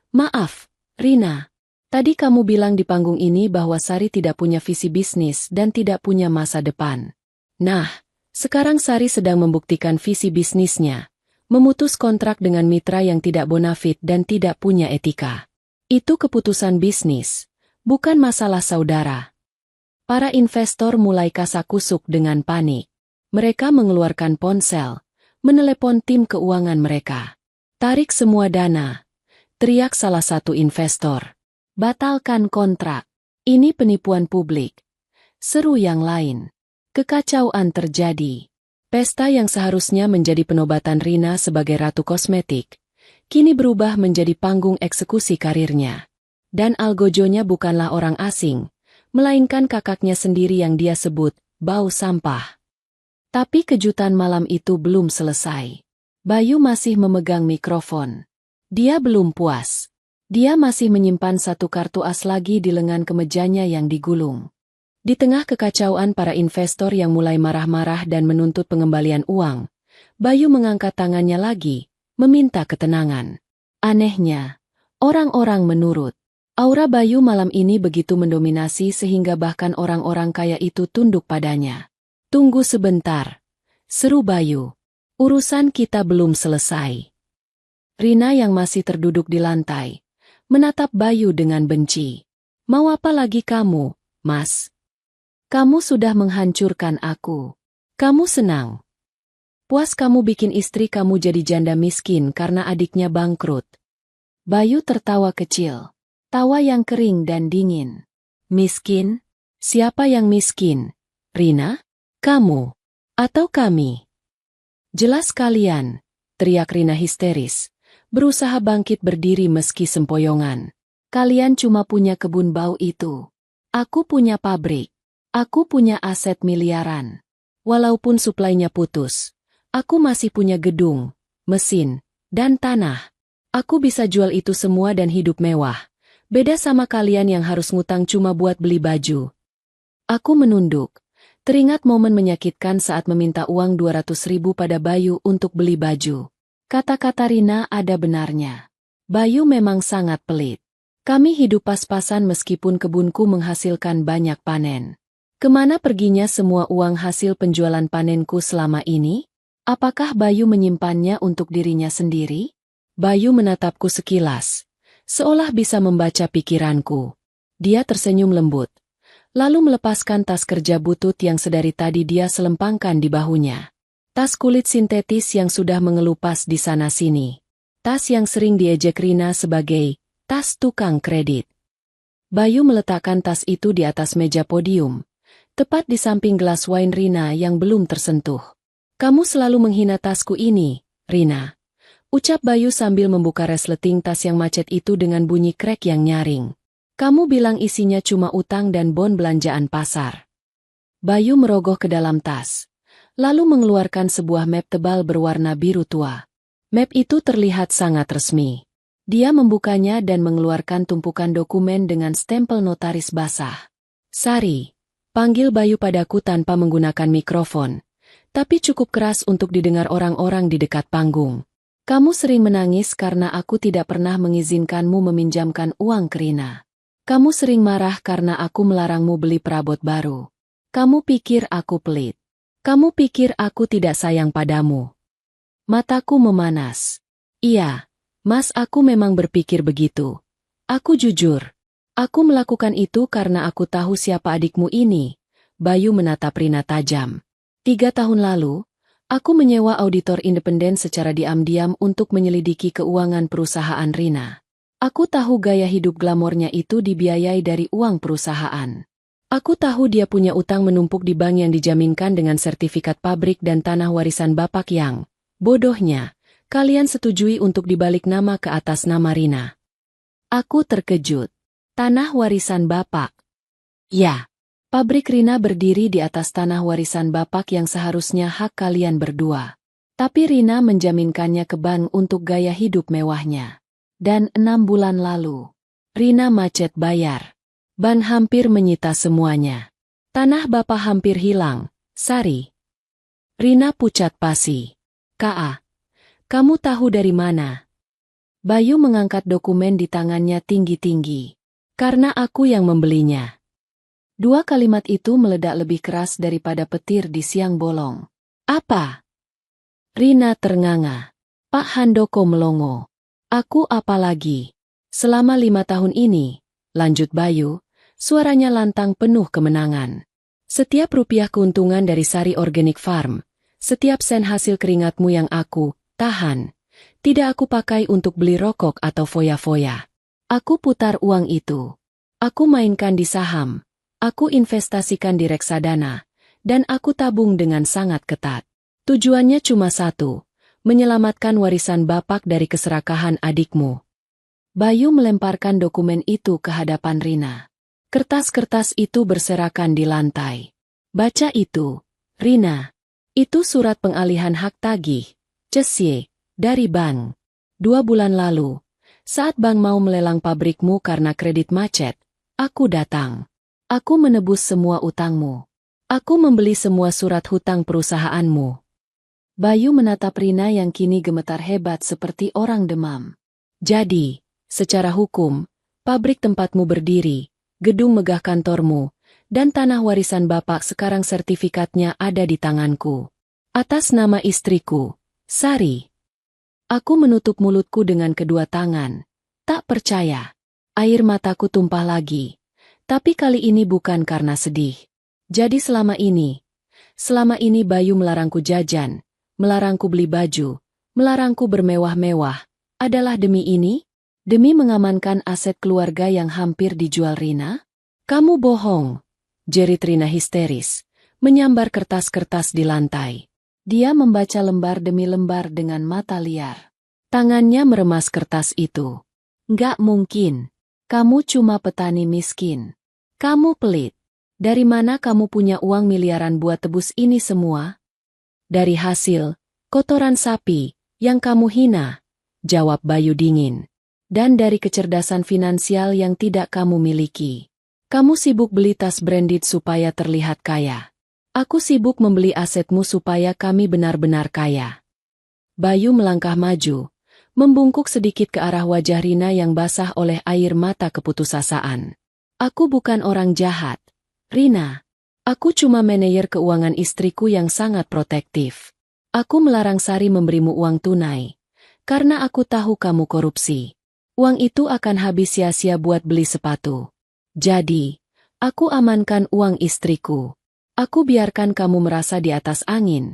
Maaf, Rina. Tadi kamu bilang di panggung ini bahwa Sari tidak punya visi bisnis dan tidak punya masa depan. Nah, sekarang Sari sedang membuktikan visi bisnisnya. Memutus kontrak dengan mitra yang tidak bonafit dan tidak punya etika. Itu keputusan bisnis, bukan masalah saudara. Para investor mulai kasakusuk dengan panik. Mereka mengeluarkan ponsel, menelepon tim keuangan mereka. Tarik semua dana, teriak salah satu investor. Batalkan kontrak. Ini penipuan publik. Seru yang lain. Kekacauan terjadi. Pesta yang seharusnya menjadi penobatan Rina sebagai ratu kosmetik, kini berubah menjadi panggung eksekusi karirnya. Dan Algojonya bukanlah orang asing, melainkan kakaknya sendiri yang dia sebut bau sampah. Tapi kejutan malam itu belum selesai. Bayu masih memegang mikrofon. Dia belum puas. Dia masih menyimpan satu kartu as lagi di lengan kemejanya yang digulung. Di tengah kekacauan para investor yang mulai marah-marah dan menuntut pengembalian uang, Bayu mengangkat tangannya lagi, meminta ketenangan. Anehnya, orang-orang menurut. Aura Bayu malam ini begitu mendominasi sehingga bahkan orang-orang kaya itu tunduk padanya. Tunggu sebentar, seru Bayu. Urusan kita belum selesai. Rina yang masih terduduk di lantai, menatap Bayu dengan benci. Mau apa lagi kamu, Mas? Kamu sudah menghancurkan aku. Kamu senang. Puas kamu bikin istri kamu jadi janda miskin karena adiknya bangkrut. Bayu tertawa kecil. Tawa yang kering dan dingin. Miskin? Siapa yang miskin? Rina? Kamu? Atau kami? Jelas kalian, teriak Rina histeris. Berusaha bangkit berdiri meski sempoyongan. Kalian cuma punya kebun bau itu. Aku punya pabrik. Aku punya aset miliaran. Walaupun suplainya putus, aku masih punya gedung, mesin, dan tanah. Aku bisa jual itu semua dan hidup mewah. Beda sama kalian yang harus ngutang cuma buat beli baju. Aku menunduk. Teringat momen menyakitkan saat meminta uang 200.000 pada Bayu untuk beli baju. Kata-kata Rina ada benarnya. Bayu memang sangat pelit. Kami hidup pas-pasan meskipun kebunku menghasilkan banyak panen. Kemana perginya semua uang hasil penjualan panenku selama ini? Apakah Bayu menyimpannya untuk dirinya sendiri? Bayu menatapku sekilas, seolah bisa membaca pikiranku. Dia tersenyum lembut, lalu melepaskan tas kerja butut yang sedari tadi dia selempangkan di bahunya. Tas kulit sintetis yang sudah mengelupas di sana-sini. Tas yang sering diejek Rina sebagai tas tukang kredit. Bayu meletakkan tas itu di atas meja podium, tepat di samping gelas wine Rina yang belum tersentuh. Kamu selalu menghina tasku ini, Rina. Ucap Bayu sambil membuka resleting tas yang macet itu dengan bunyi krek yang nyaring. Kamu bilang isinya cuma utang dan bon belanjaan pasar. Bayu merogoh ke dalam tas, lalu mengeluarkan sebuah map tebal berwarna biru tua. Map itu terlihat sangat resmi. Dia membukanya dan mengeluarkan tumpukan dokumen dengan stempel notaris basah. Sari. Panggil Bayu padaku tanpa menggunakan mikrofon, tapi cukup keras untuk didengar orang-orang di dekat panggung. Kamu sering menangis karena aku tidak pernah mengizinkanmu meminjamkan uang ke Rina. Kamu sering marah karena aku melarangmu beli perabot baru. Kamu pikir aku pelit. Kamu pikir aku tidak sayang padamu. Mataku memanas. Iya, Mas, aku memang berpikir begitu. Aku jujur. Aku melakukan itu karena aku tahu siapa adikmu ini. Bayu menatap Rina tajam. 3 tahun lalu, aku menyewa auditor independen secara diam-diam untuk menyelidiki keuangan perusahaan Rina. Aku tahu gaya hidup glamornya itu dibiayai dari uang perusahaan. Aku tahu dia punya utang menumpuk di bank yang dijaminkan dengan sertifikat pabrik dan tanah warisan bapak yang, bodohnya, kalian setujui untuk dibalik nama ke atas nama Rina. Aku terkejut. Tanah warisan bapak. Ya, pabrik Rina berdiri di atas tanah warisan bapak yang seharusnya hak kalian berdua. Tapi Rina menjaminkannya ke bank untuk gaya hidup mewahnya. Dan 6 bulan lalu, Rina macet bayar. Ban hampir menyita semuanya. Tanah bapak hampir hilang, Sari. Rina pucat pasi. Ka, kamu tahu dari mana? Bayu mengangkat dokumen di tangannya tinggi-tinggi. Karena aku yang membelinya. 2 kalimat itu meledak lebih keras daripada petir di siang bolong. Apa? Rina ternganga. Pak Handoko melongo. Aku apa lagi? Selama 5 tahun ini, lanjut Bayu, suaranya lantang penuh kemenangan. Setiap rupiah keuntungan dari Sari Organic Farm, setiap sen hasil keringatmu yang aku tahan, tidak aku pakai untuk beli rokok atau foya-foya. Aku putar uang itu. Aku mainkan di saham. Aku investasikan di reksadana. Dan aku tabung dengan sangat ketat. Tujuannya cuma satu, menyelamatkan warisan bapak dari keserakahan adikmu. Bayu melemparkan dokumen itu ke hadapan Rina. Kertas-kertas itu berserakan di lantai. Baca itu, Rina. Itu surat pengalihan hak tagih, Cesye, dari bank. 2 bulan lalu, saat bank mau melelang pabrikmu karena kredit macet, aku datang. Aku menebus semua utangmu. Aku membeli semua surat hutang perusahaanmu. Bayu menatap Rina yang kini gemetar hebat seperti orang demam. Jadi, secara hukum, pabrik tempatmu berdiri, gedung megah kantormu, dan tanah warisan bapak sekarang sertifikatnya ada di tanganku. Atas nama istriku, Sari. Aku menutup mulutku dengan kedua tangan. Tak percaya. Air mataku tumpah lagi. Tapi kali ini bukan karena sedih. Jadi selama ini Bayu melarangku jajan, melarangku beli baju, melarangku bermewah-mewah, adalah demi ini? Demi mengamankan aset keluarga yang hampir dijual Rina? Kamu bohong, jerit Rina histeris, menyambar kertas-kertas di lantai. Dia membaca lembar demi lembar dengan mata liar. Tangannya meremas kertas itu. Nggak mungkin. Kamu cuma petani miskin. Kamu pelit. Dari mana kamu punya uang miliaran buat tebus ini semua? Dari hasil kotoran sapi yang kamu hina, jawab Bayu dingin. Dan dari kecerdasan finansial yang tidak kamu miliki. Kamu sibuk beli tas branded supaya terlihat kaya. Aku sibuk membeli asetmu supaya kami benar-benar kaya. Bayu melangkah maju, membungkuk sedikit ke arah wajah Rina yang basah oleh air mata keputusasaan. Aku bukan orang jahat, Rina. Aku cuma manajer keuangan istriku yang sangat protektif. Aku melarang Sari memberimu uang tunai, karena aku tahu kamu korupsi. Uang itu akan habis sia-sia buat beli sepatu. Jadi, aku amankan uang istriku. Aku biarkan kamu merasa di atas angin,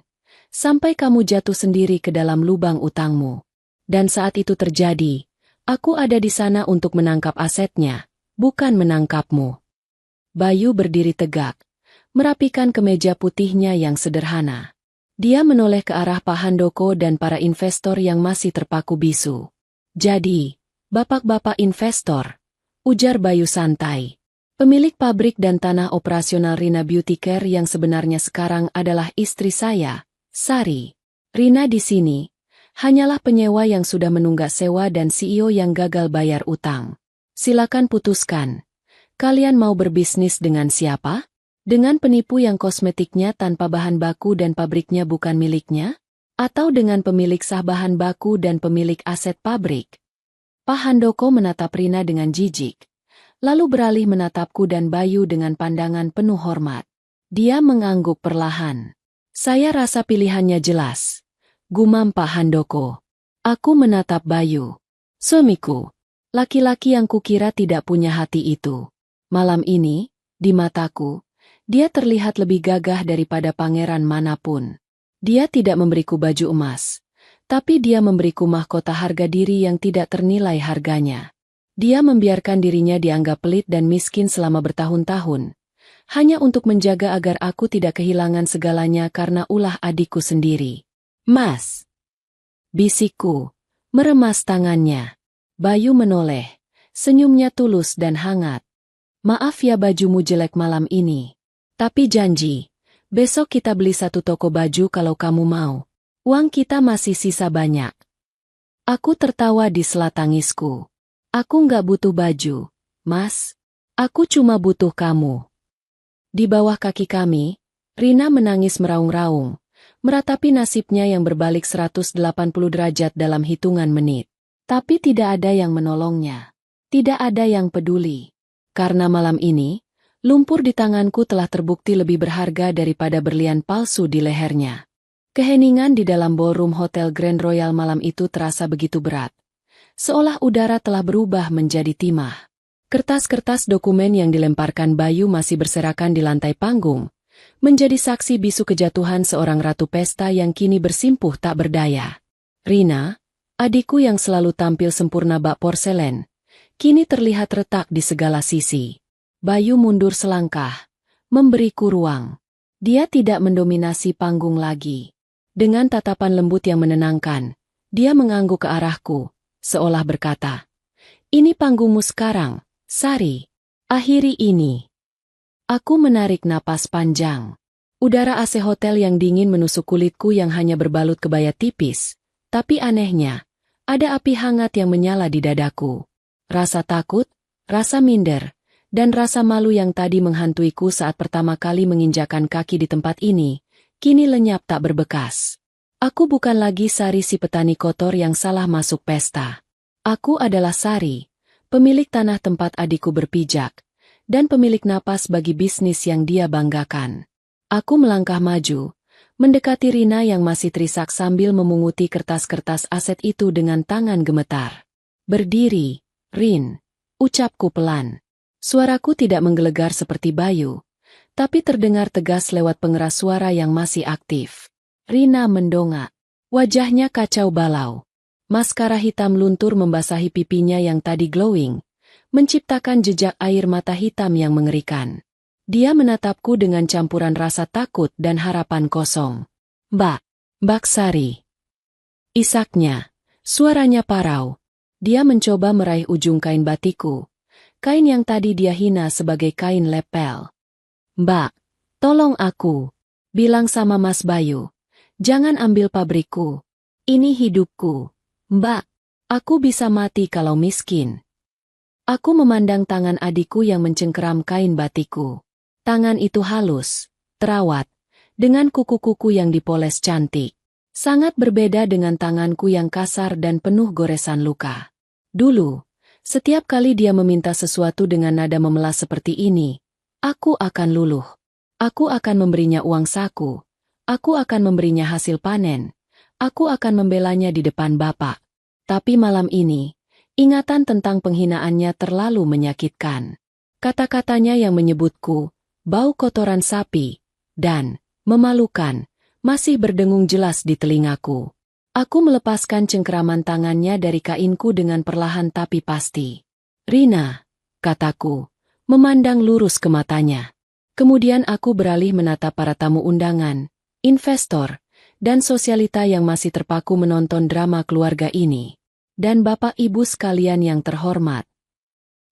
sampai kamu jatuh sendiri ke dalam lubang utangmu. Dan saat itu terjadi, aku ada di sana untuk menangkap asetnya, bukan menangkapmu. Bayu berdiri tegak, merapikan kemeja putihnya yang sederhana. Dia menoleh ke arah Pak Handoko dan para investor yang masih terpaku bisu. Jadi, bapak-bapak investor, ujar Bayu santai. Pemilik pabrik dan tanah operasional Rina Beauty Care yang sebenarnya sekarang adalah istri saya, Sari. Rina di sini hanyalah penyewa yang sudah menunggak sewa dan CEO yang gagal bayar utang. Silakan putuskan. Kalian mau berbisnis dengan siapa? Dengan penipu yang kosmetiknya tanpa bahan baku dan pabriknya bukan miliknya? Atau dengan pemilik sah bahan baku dan pemilik aset pabrik? Pak Handoko menatap Rina dengan jijik. Lalu beralih menatapku dan Bayu dengan pandangan penuh hormat. Dia mengangguk perlahan. Saya rasa pilihannya jelas. Gumam Pak Handoko. Aku menatap Bayu. Suamiku. Laki-laki yang kukira tidak punya hati itu. Malam ini, di mataku, dia terlihat lebih gagah daripada pangeran manapun. Dia tidak memberiku baju emas. Tapi dia memberiku mahkota harga diri yang tidak ternilai harganya. Dia membiarkan dirinya dianggap pelit dan miskin selama bertahun-tahun, hanya untuk menjaga agar aku tidak kehilangan segalanya karena ulah adikku sendiri. Mas! Bisikku, meremas tangannya. Bayu menoleh, senyumnya tulus dan hangat. Maaf ya bajumu jelek malam ini. Tapi janji, besok kita beli satu toko baju kalau kamu mau. Uang kita masih sisa banyak. Aku tertawa di sela tangisku. Aku nggak butuh baju, Mas. Aku cuma butuh kamu. Di bawah kaki kami, Rina menangis meraung-raung, meratapi nasibnya yang berbalik 180 derajat dalam hitungan menit. Tapi tidak ada yang menolongnya. Tidak ada yang peduli. Karena malam ini, lumpur di tanganku telah terbukti lebih berharga daripada berlian palsu di lehernya. Keheningan di dalam ballroom Hotel Grand Royal malam itu terasa begitu berat. Seolah udara telah berubah menjadi timah. Kertas-kertas dokumen yang dilemparkan Bayu masih berserakan di lantai panggung, menjadi saksi bisu kejatuhan seorang ratu pesta yang kini bersimpuh tak berdaya. Rina, adikku yang selalu tampil sempurna bak porselen, kini terlihat retak di segala sisi. Bayu mundur selangkah, memberiku ruang. Dia tidak mendominasi panggung lagi. Dengan tatapan lembut yang menenangkan, dia mengangguk ke arahku, seolah berkata, "Ini panggungmu sekarang, Sari. Akhiri ini." Aku menarik napas panjang. Udara AC hotel yang dingin menusuk kulitku yang hanya berbalut kebaya tipis. Tapi anehnya, ada api hangat yang menyala di dadaku. Rasa takut, rasa minder, dan rasa malu yang tadi menghantuiku saat pertama kali menginjakan kaki di tempat ini, kini lenyap tak berbekas. Aku bukan lagi Sari si petani kotor yang salah masuk pesta. Aku adalah Sari, pemilik tanah tempat adikku berpijak, dan pemilik napas bagi bisnis yang dia banggakan. Aku melangkah maju, mendekati Rina yang masih terisak sambil memunguti kertas-kertas aset itu dengan tangan gemetar. "Berdiri, Rin," ucapku pelan. Suaraku tidak menggelegar seperti Bayu, tapi terdengar tegas lewat pengeras suara yang masih aktif. Rina mendongak. Wajahnya kacau balau. Maskara hitam luntur membasahi pipinya yang tadi glowing, menciptakan jejak air mata hitam yang mengerikan. Dia menatapku dengan campuran rasa takut dan harapan kosong. Mbak Sari." Isaknya, suaranya parau. Dia mencoba meraih ujung kain batiku, kain yang tadi dia hina sebagai kain lepel. "Mbak, tolong aku. Bilang sama Mas Bayu. Jangan ambil pabrikku. Ini hidupku. Mbak, aku bisa mati kalau miskin." Aku memandang tangan adikku yang mencengkeram kain batikku. Tangan itu halus, terawat, dengan kuku-kuku yang dipoles cantik. Sangat berbeda dengan tanganku yang kasar dan penuh goresan luka. Dulu, setiap kali dia meminta sesuatu dengan nada memelas seperti ini, aku akan luluh. Aku akan memberinya uang saku. Aku akan memberinya hasil panen. Aku akan membelanya di depan bapak. Tapi malam ini, ingatan tentang penghinaannya terlalu menyakitkan. Kata-katanya yang menyebutku, bau kotoran sapi, dan memalukan, masih berdengung jelas di telingaku. Aku melepaskan cengkeraman tangannya dari kainku dengan perlahan tapi pasti. "Rina," kataku, memandang lurus ke matanya. Kemudian aku beralih menatap para tamu undangan, investor, dan sosialita yang masih terpaku menonton drama keluarga ini. "Dan Bapak Ibu sekalian yang terhormat."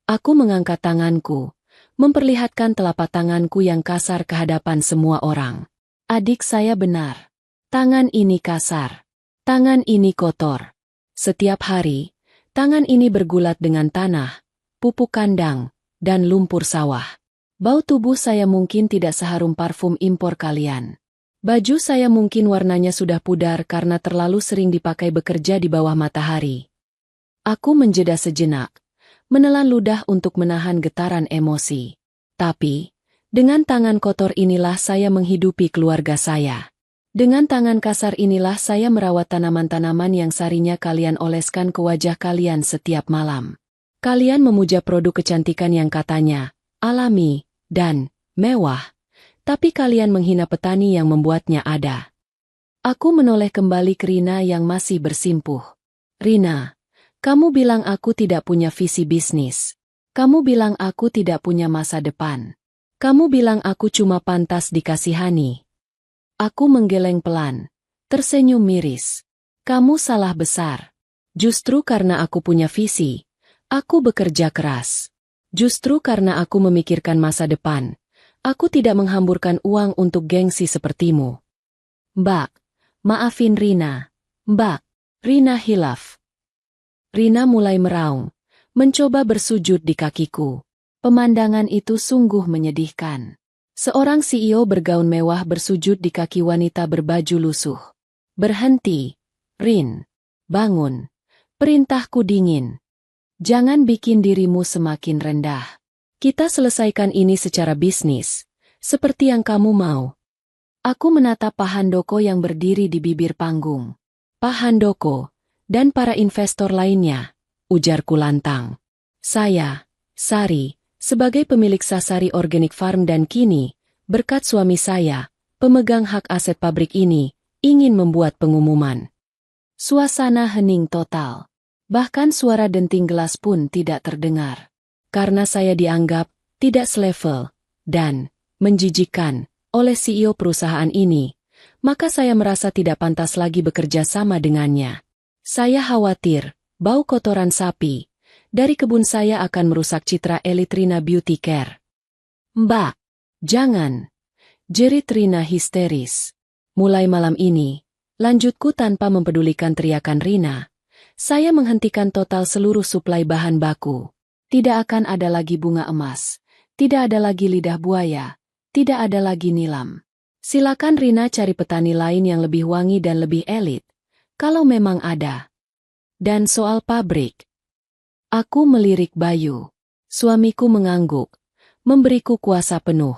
Aku mengangkat tanganku, memperlihatkan telapak tanganku yang kasar ke hadapan semua orang. Adik saya benar. Tangan ini kasar. Tangan ini kotor. Setiap hari, tangan ini bergulat dengan tanah, pupuk kandang, dan lumpur sawah. Bau tubuh saya mungkin tidak seharum parfum impor kalian. Baju saya mungkin warnanya sudah pudar karena terlalu sering dipakai bekerja di bawah matahari. Aku menjeda sejenak, menelan ludah untuk menahan getaran emosi. Tapi, dengan tangan kotor inilah saya menghidupi keluarga saya. Dengan tangan kasar inilah saya merawat tanaman-tanaman yang Sarinya kalian oleskan ke wajah kalian setiap malam. Kalian memuja produk kecantikan yang katanya alami dan mewah, tapi kalian menghina petani yang membuatnya ada. Aku menoleh kembali ke Rina yang masih bersimpuh. "Rina, kamu bilang aku tidak punya visi bisnis. Kamu bilang aku tidak punya masa depan. Kamu bilang aku cuma pantas dikasihani." Aku menggeleng pelan, tersenyum miris. "Kamu salah besar. Justru karena aku punya visi, aku bekerja keras. Justru karena aku memikirkan masa depan, aku tidak menghamburkan uang untuk gengsi sepertimu." "Mbak, maafin Rina. Mbak." Rina hilaf. Rina mulai meraung, mencoba bersujud di kakiku. Pemandangan itu sungguh menyedihkan. Seorang CEO bergaun mewah bersujud di kaki wanita berbaju lusuh. "Berhenti, Rin. Bangun. Perintahku dingin. Jangan bikin dirimu semakin rendah. Kita selesaikan ini secara bisnis, seperti yang kamu mau." Aku menatap Pak Handoko yang berdiri di bibir panggung. "Pak Handoko, dan para investor lainnya," ujarku lantang. "Saya, Sari, sebagai pemilik Sasari Organic Farm dan kini, berkat suami saya, pemegang hak aset pabrik ini, ingin membuat pengumuman." Suasana hening total. Bahkan suara denting gelas pun tidak terdengar. Karena saya dianggap tidak selevel dan menjijikan oleh CEO perusahaan ini, maka saya merasa tidak pantas lagi bekerja sama dengannya. Saya khawatir, bau kotoran sapi dari kebun saya akan merusak citra elit Rina Beauty Care. Mbak, jangan, jerit Rina histeris. Mulai malam ini, lanjutku tanpa mempedulikan teriakan Rina. Saya menghentikan total seluruh suplai bahan baku. Tidak akan ada lagi bunga emas. Tidak ada lagi lidah buaya. Tidak ada lagi nilam. Silakan Rina cari petani lain yang lebih wangi dan lebih elit. Kalau memang ada. Dan soal pabrik. Aku melirik Bayu. Suamiku mengangguk. Memberiku kuasa penuh.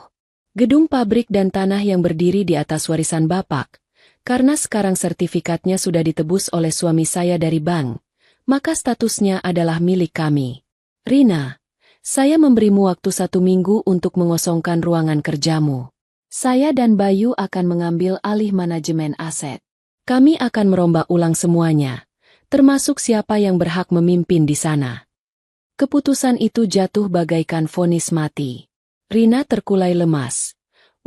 Gedung pabrik dan tanah yang berdiri di atas warisan Bapak. Karena sekarang sertifikatnya sudah ditebus oleh suami saya dari bank, maka statusnya adalah milik kami. Rina, saya memberimu waktu 1 minggu untuk mengosongkan ruangan kerjamu. Saya dan Bayu akan mengambil alih manajemen aset. Kami akan merombak ulang semuanya, termasuk siapa yang berhak memimpin di sana. Keputusan itu jatuh bagaikan vonis mati. Rina terkulai lemas.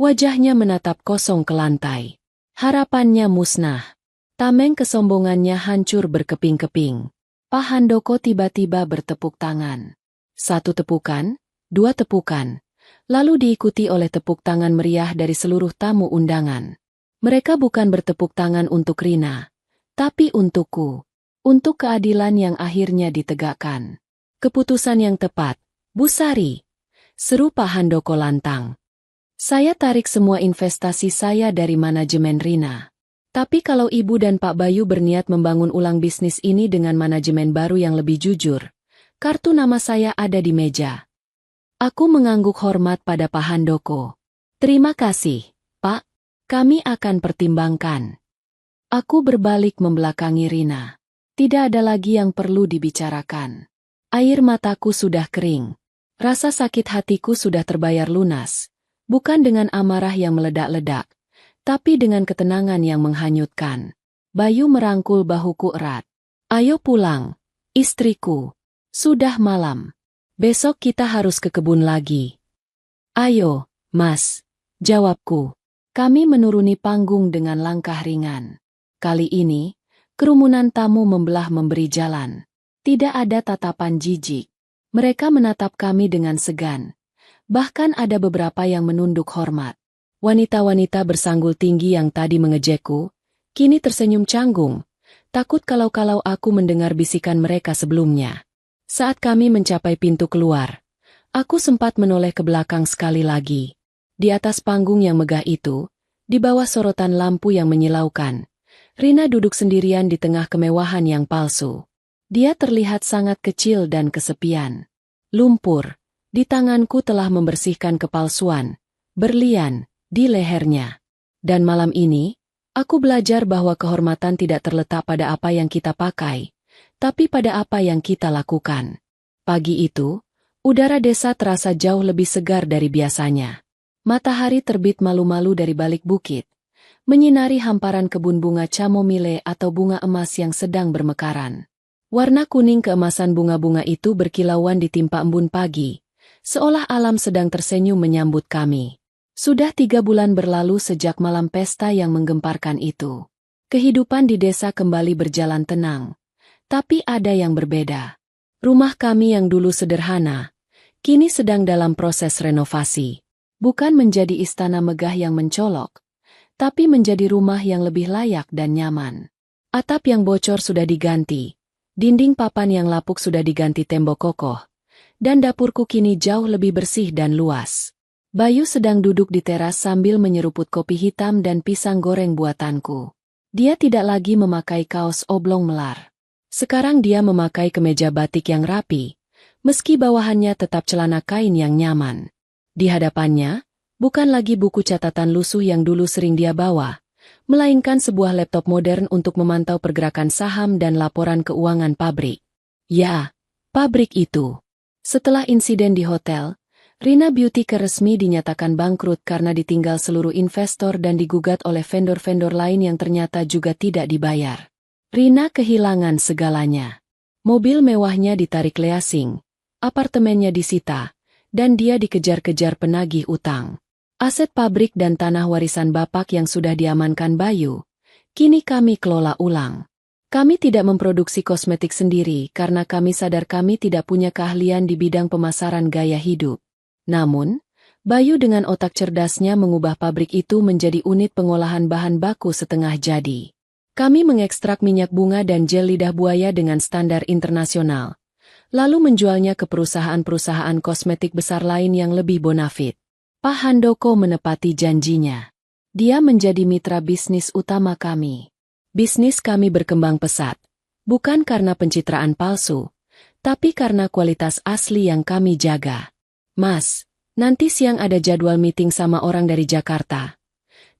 Wajahnya menatap kosong ke lantai. Harapannya musnah. Tameng kesombongannya hancur berkeping-keping. Pak Handoko tiba-tiba bertepuk tangan. 1 tepukan, 2 tepukan, lalu diikuti oleh tepuk tangan meriah dari seluruh tamu undangan. Mereka bukan bertepuk tangan untuk Rina, tapi untukku. Untuk keadilan yang akhirnya ditegakkan. Keputusan yang tepat, Bu Sari, seru Pak Handoko lantang. Saya tarik semua investasi saya dari manajemen Rina. Tapi kalau Ibu dan Pak Bayu berniat membangun ulang bisnis ini dengan manajemen baru yang lebih jujur, kartu nama saya ada di meja. Aku mengangguk hormat pada Pak Handoko. Terima kasih, Pak. Kami akan pertimbangkan. Aku berbalik membelakangi Rina. Tidak ada lagi yang perlu dibicarakan. Air mataku sudah kering. Rasa sakit hatiku sudah terbayar lunas. Bukan dengan amarah yang meledak-ledak, tapi dengan ketenangan yang menghanyutkan. Bayu merangkul bahuku erat. Ayo pulang, istriku. Sudah malam. Besok kita harus ke kebun lagi. Ayo, Mas, jawabku. Kami menuruni panggung dengan langkah ringan. Kali ini, kerumunan tamu membelah memberi jalan. Tidak ada tatapan jijik. Mereka menatap kami dengan segan. Bahkan ada beberapa yang menunduk hormat. Wanita-wanita bersanggul tinggi yang tadi mengejekku, kini tersenyum canggung, takut kalau-kalau aku mendengar bisikan mereka sebelumnya. Saat kami mencapai pintu keluar, aku sempat menoleh ke belakang sekali lagi. Di atas panggung yang megah itu, di bawah sorotan lampu yang menyilaukan, Rina duduk sendirian di tengah kemewahan yang palsu. Dia terlihat sangat kecil dan kesepian. Lumpur di tanganku telah membersihkan kepalsuan, berlian, di lehernya. Dan malam ini, aku belajar bahwa kehormatan tidak terletak pada apa yang kita pakai, tapi pada apa yang kita lakukan. Pagi itu, udara desa terasa jauh lebih segar dari biasanya. Matahari terbit malu-malu dari balik bukit, menyinari hamparan kebun bunga chamomile atau bunga emas yang sedang bermekaran. Warna kuning keemasan bunga-bunga itu berkilauan ditimpa embun pagi, seolah alam sedang tersenyum menyambut kami. Sudah 3 bulan berlalu sejak malam pesta yang menggemparkan itu. Kehidupan di desa kembali berjalan tenang. Tapi ada yang berbeda. Rumah kami yang dulu sederhana, kini sedang dalam proses renovasi. Bukan menjadi istana megah yang mencolok, tapi menjadi rumah yang lebih layak dan nyaman. Atap yang bocor sudah diganti, dinding papan yang lapuk sudah diganti tembok kokoh. Dan dapurku kini jauh lebih bersih dan luas. Bayu sedang duduk di teras sambil menyeruput kopi hitam dan pisang goreng buatanku. Dia tidak lagi memakai kaos oblong melar. Sekarang dia memakai kemeja batik yang rapi, meski bawahannya tetap celana kain yang nyaman. Di hadapannya, bukan lagi buku catatan lusuh yang dulu sering dia bawa, melainkan sebuah laptop modern untuk memantau pergerakan saham dan laporan keuangan pabrik. Ya, pabrik itu. Setelah insiden di hotel, Rina Beauty Care resmi dinyatakan bangkrut karena ditinggal seluruh investor dan digugat oleh vendor-vendor lain yang ternyata juga tidak dibayar. Rina kehilangan segalanya. Mobil mewahnya ditarik leasing, apartemennya disita, dan dia dikejar-kejar penagih utang. Aset pabrik dan tanah warisan Bapak yang sudah diamankan Bayu, kini kami kelola ulang. Kami tidak memproduksi kosmetik sendiri karena kami sadar kami tidak punya keahlian di bidang pemasaran gaya hidup. Namun, Bayu dengan otak cerdasnya mengubah pabrik itu menjadi unit pengolahan bahan baku setengah jadi. Kami mengekstrak minyak bunga dan gel lidah buaya dengan standar internasional, lalu menjualnya ke perusahaan-perusahaan kosmetik besar lain yang lebih bonafit. Pak Handoko menepati janjinya. Dia menjadi mitra bisnis utama kami. Bisnis kami berkembang pesat, bukan karena pencitraan palsu, tapi karena kualitas asli yang kami jaga. Mas, nanti siang ada jadwal meeting sama orang dari Jakarta.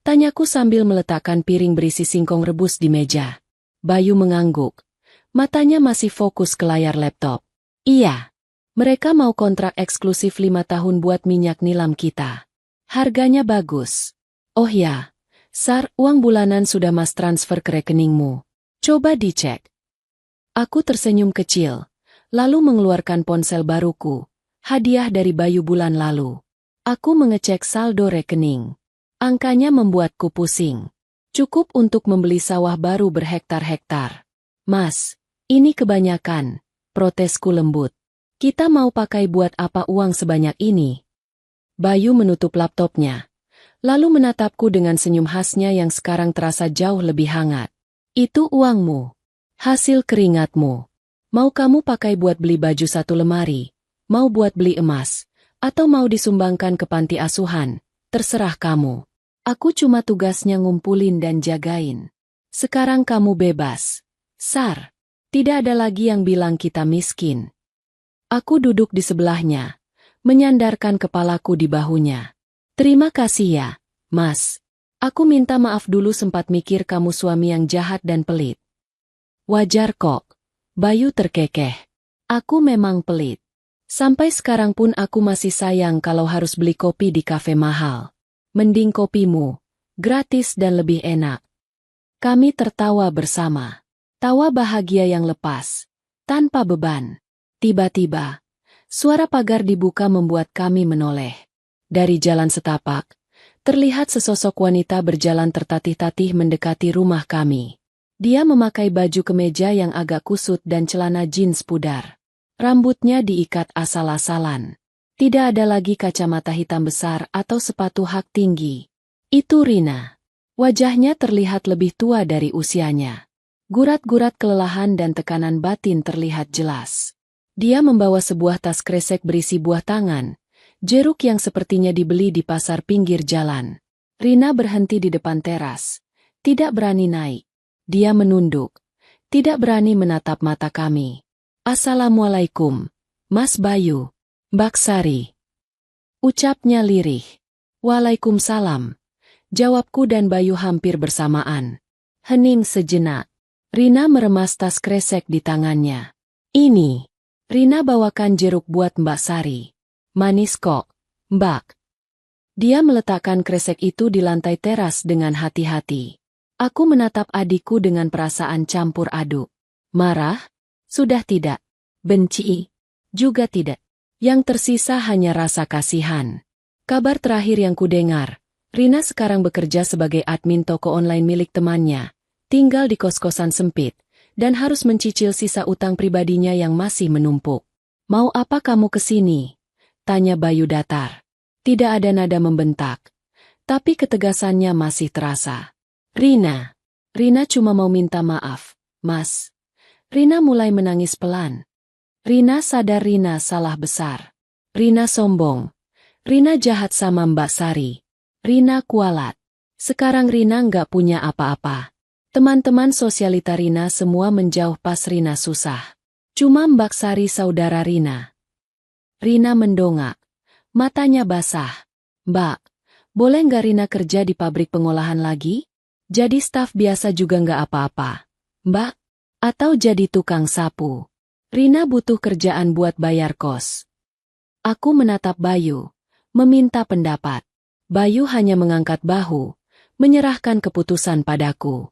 Tanyaku sambil meletakkan piring berisi singkong rebus di meja. Bayu mengangguk. Matanya masih fokus ke layar laptop. Iya. Mereka mau kontrak eksklusif 5 tahun buat minyak nilam kita. Harganya bagus. Oh ya, Sar, uang bulanan sudah Mas transfer ke rekeningmu. Coba dicek. Aku tersenyum kecil, lalu mengeluarkan ponsel baruku, hadiah dari Bayu bulan lalu. Aku mengecek saldo rekening. Angkanya membuatku pusing. Cukup untuk membeli sawah baru berhektar-hektar. Mas, ini kebanyakan, protesku lembut. Kita mau pakai buat apa uang sebanyak ini? Bayu menutup laptopnya, lalu menatapku dengan senyum khasnya yang sekarang terasa jauh lebih hangat. Itu uangmu. Hasil keringatmu. Mau kamu pakai buat beli baju 1 lemari, mau buat beli emas, atau mau disumbangkan ke panti asuhan, terserah kamu. Aku cuma tugasnya ngumpulin dan jagain. Sekarang kamu bebas. Sar, tidak ada lagi yang bilang kita miskin. Aku duduk di sebelahnya, menyandarkan kepalaku di bahunya. Terima kasih ya, Mas. Aku minta maaf dulu sempat mikir kamu suami yang jahat dan pelit. Wajar kok. Bayu terkekeh. Aku memang pelit. Sampai sekarang pun aku masih sayang kalau harus beli kopi di kafe mahal. Mending kopimu, gratis dan lebih enak. Kami tertawa bersama. Tawa bahagia yang lepas, tanpa beban. Tiba-tiba, suara pagar dibuka membuat kami menoleh. Dari jalan setapak, terlihat sesosok wanita berjalan tertatih-tatih mendekati rumah kami. Dia memakai baju kemeja yang agak kusut dan celana jeans pudar. Rambutnya diikat asal-asalan. Tidak ada lagi kacamata hitam besar atau sepatu hak tinggi. Itu Rina. Wajahnya terlihat lebih tua dari usianya. Gurat-gurat kelelahan dan tekanan batin terlihat jelas. Dia membawa sebuah tas kresek berisi buah tangan, jeruk yang sepertinya dibeli di pasar pinggir jalan. Rina berhenti di depan teras. Tidak berani naik. Dia menunduk. Tidak berani menatap mata kami. Assalamualaikum, Mas Bayu. Mbak Sari. Ucapnya lirih. Waalaikumsalam. Jawabku dan Bayu hampir bersamaan. Hening sejenak. Rina meremas tas kresek di tangannya. Ini. Rina bawakan jeruk buat Mbak Sari. Manis kok, Mbak. Dia meletakkan kresek itu di lantai teras dengan hati-hati. Aku menatap adikku dengan perasaan campur aduk. Marah? Sudah tidak. Benci? Juga tidak. Yang tersisa hanya rasa kasihan. Kabar terakhir yang kudengar, Rina sekarang bekerja sebagai admin toko online milik temannya, tinggal di kos-kosan sempit, dan harus mencicil sisa utang pribadinya yang masih menumpuk. Mau apa kamu kesini? Tanya Bayu datar. Tidak ada nada membentak, tapi ketegasannya masih terasa. Rina. Rina cuma mau minta maaf, Mas. Rina mulai menangis pelan. Rina sadar Rina salah besar. Rina sombong. Rina jahat sama Mbak Sari. Rina kualat. Sekarang Rina nggak punya apa-apa. Teman-teman sosialita Rina semua menjauh pas Rina susah. Cuma Mbak Sari saudara Rina. Rina mendongak. Matanya basah. Mbak, boleh nggak Rina kerja di pabrik pengolahan lagi? Jadi staf biasa juga nggak apa-apa. Mbak? Atau jadi tukang sapu? Rina butuh kerjaan buat bayar kos. Aku menatap Bayu, meminta pendapat. Bayu hanya mengangkat bahu, menyerahkan keputusan padaku.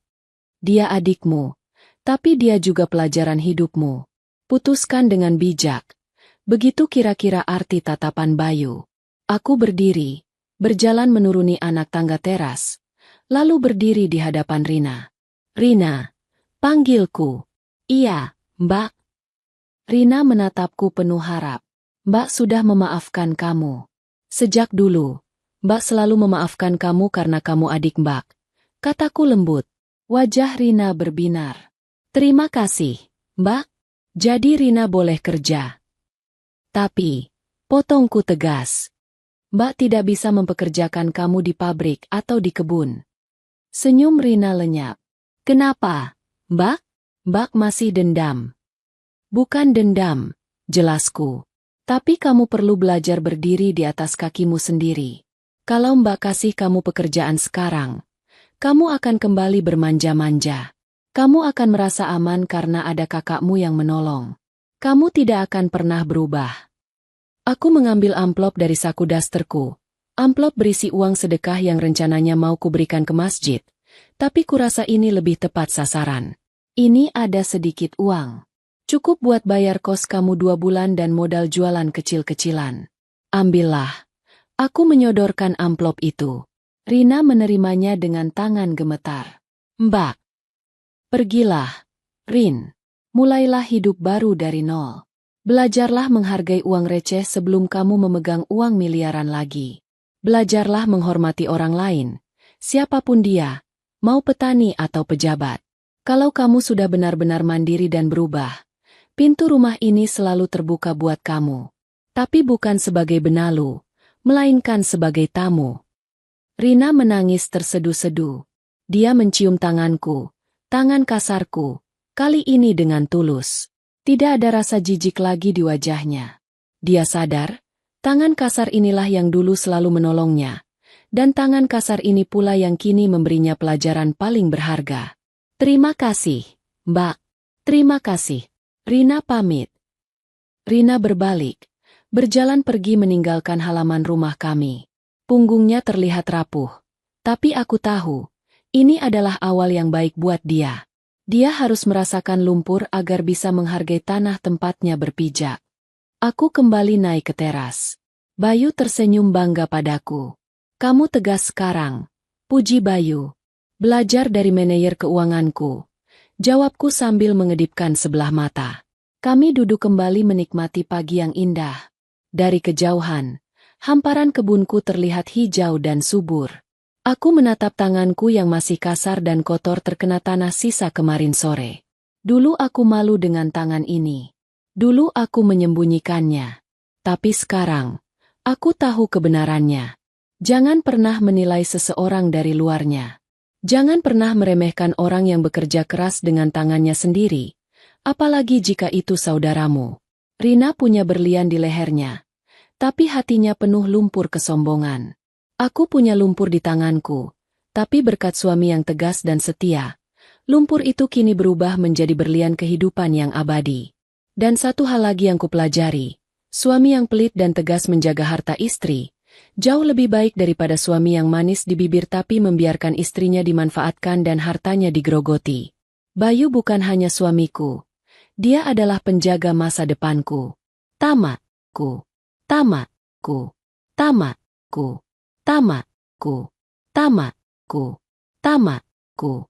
Dia adikmu, tapi dia juga pelajaran hidupmu. Putuskan dengan bijak. Begitu kira-kira arti tatapan Bayu. Aku berdiri, berjalan menuruni anak tangga teras, lalu berdiri di hadapan Rina. Rina, panggilku. Iya, Mbak. Rina menatapku penuh harap. Mbak sudah memaafkan kamu. Sejak dulu, Mbak selalu memaafkan kamu karena kamu adik Mbak. Kataku lembut. Wajah Rina berbinar. Terima kasih, Mbak. Jadi Rina boleh kerja. Tapi, potongku tegas. Mbak tidak bisa mempekerjakan kamu di pabrik atau di kebun. Senyum Rina lenyap. Kenapa, Mbak? Mbak masih dendam. Bukan dendam, jelasku. Tapi kamu perlu belajar berdiri di atas kakimu sendiri. Kalau Mbak kasih kamu pekerjaan sekarang, kamu akan kembali bermanja-manja. Kamu akan merasa aman karena ada kakakmu yang menolong. Kamu tidak akan pernah berubah. Aku mengambil amplop dari saku dasterku. Amplop berisi uang sedekah yang rencananya mau kuberikan ke masjid. Tapi kurasa ini lebih tepat sasaran. Ini ada sedikit uang. Cukup buat bayar kos kamu 2 bulan dan modal jualan kecil-kecilan. Ambillah. Aku menyodorkan amplop itu. Rina menerimanya dengan tangan gemetar. Mbak. Pergilah, Rin. Mulailah hidup baru dari nol. Belajarlah menghargai uang receh sebelum kamu memegang uang miliaran lagi. Belajarlah menghormati orang lain, siapapun dia, mau petani atau pejabat. Kalau kamu sudah benar-benar mandiri dan berubah, pintu rumah ini selalu terbuka buat kamu. Tapi bukan sebagai benalu, melainkan sebagai tamu. Rina menangis terseduh-seduh. Dia mencium tanganku, tangan kasarku, kali ini dengan tulus. Tidak ada rasa jijik lagi di wajahnya. Dia sadar, tangan kasar inilah yang dulu selalu menolongnya. Dan tangan kasar ini pula yang kini memberinya pelajaran paling berharga. Terima kasih, Mbak. Terima kasih. Rina pamit. Rina berbalik, berjalan pergi meninggalkan halaman rumah kami. Punggungnya terlihat rapuh. Tapi aku tahu, ini adalah awal yang baik buat dia. Dia harus merasakan lumpur agar bisa menghargai tanah tempatnya berpijak. Aku kembali naik ke teras. Bayu tersenyum bangga padaku. Kamu tegas sekarang, puji Bayu. Belajar dari manajer keuanganku. Jawabku sambil mengedipkan sebelah mata. Kami duduk kembali menikmati pagi yang indah. Dari kejauhan, hamparan kebunku terlihat hijau dan subur. Aku menatap tanganku yang masih kasar dan kotor terkena tanah sisa kemarin sore. Dulu aku malu dengan tangan ini. Dulu aku menyembunyikannya. Tapi sekarang, aku tahu kebenarannya. Jangan pernah menilai seseorang dari luarnya. Jangan pernah meremehkan orang yang bekerja keras dengan tangannya sendiri. Apalagi jika itu saudaramu. Rina punya berlian di lehernya. Tapi hatinya penuh lumpur kesombongan. Aku punya lumpur di tanganku, tapi berkat suami yang tegas dan setia, lumpur itu kini berubah menjadi berlian kehidupan yang abadi. Dan satu hal lagi yang kupelajari, suami yang pelit dan tegas menjaga harta istri, jauh lebih baik daripada suami yang manis di bibir tapi membiarkan istrinya dimanfaatkan dan hartanya digerogoti. Bayu bukan hanya suamiku, dia adalah penjaga masa depanku. Tamatku, tamatku, tamatku. Tamatku, tamatku, tamatku.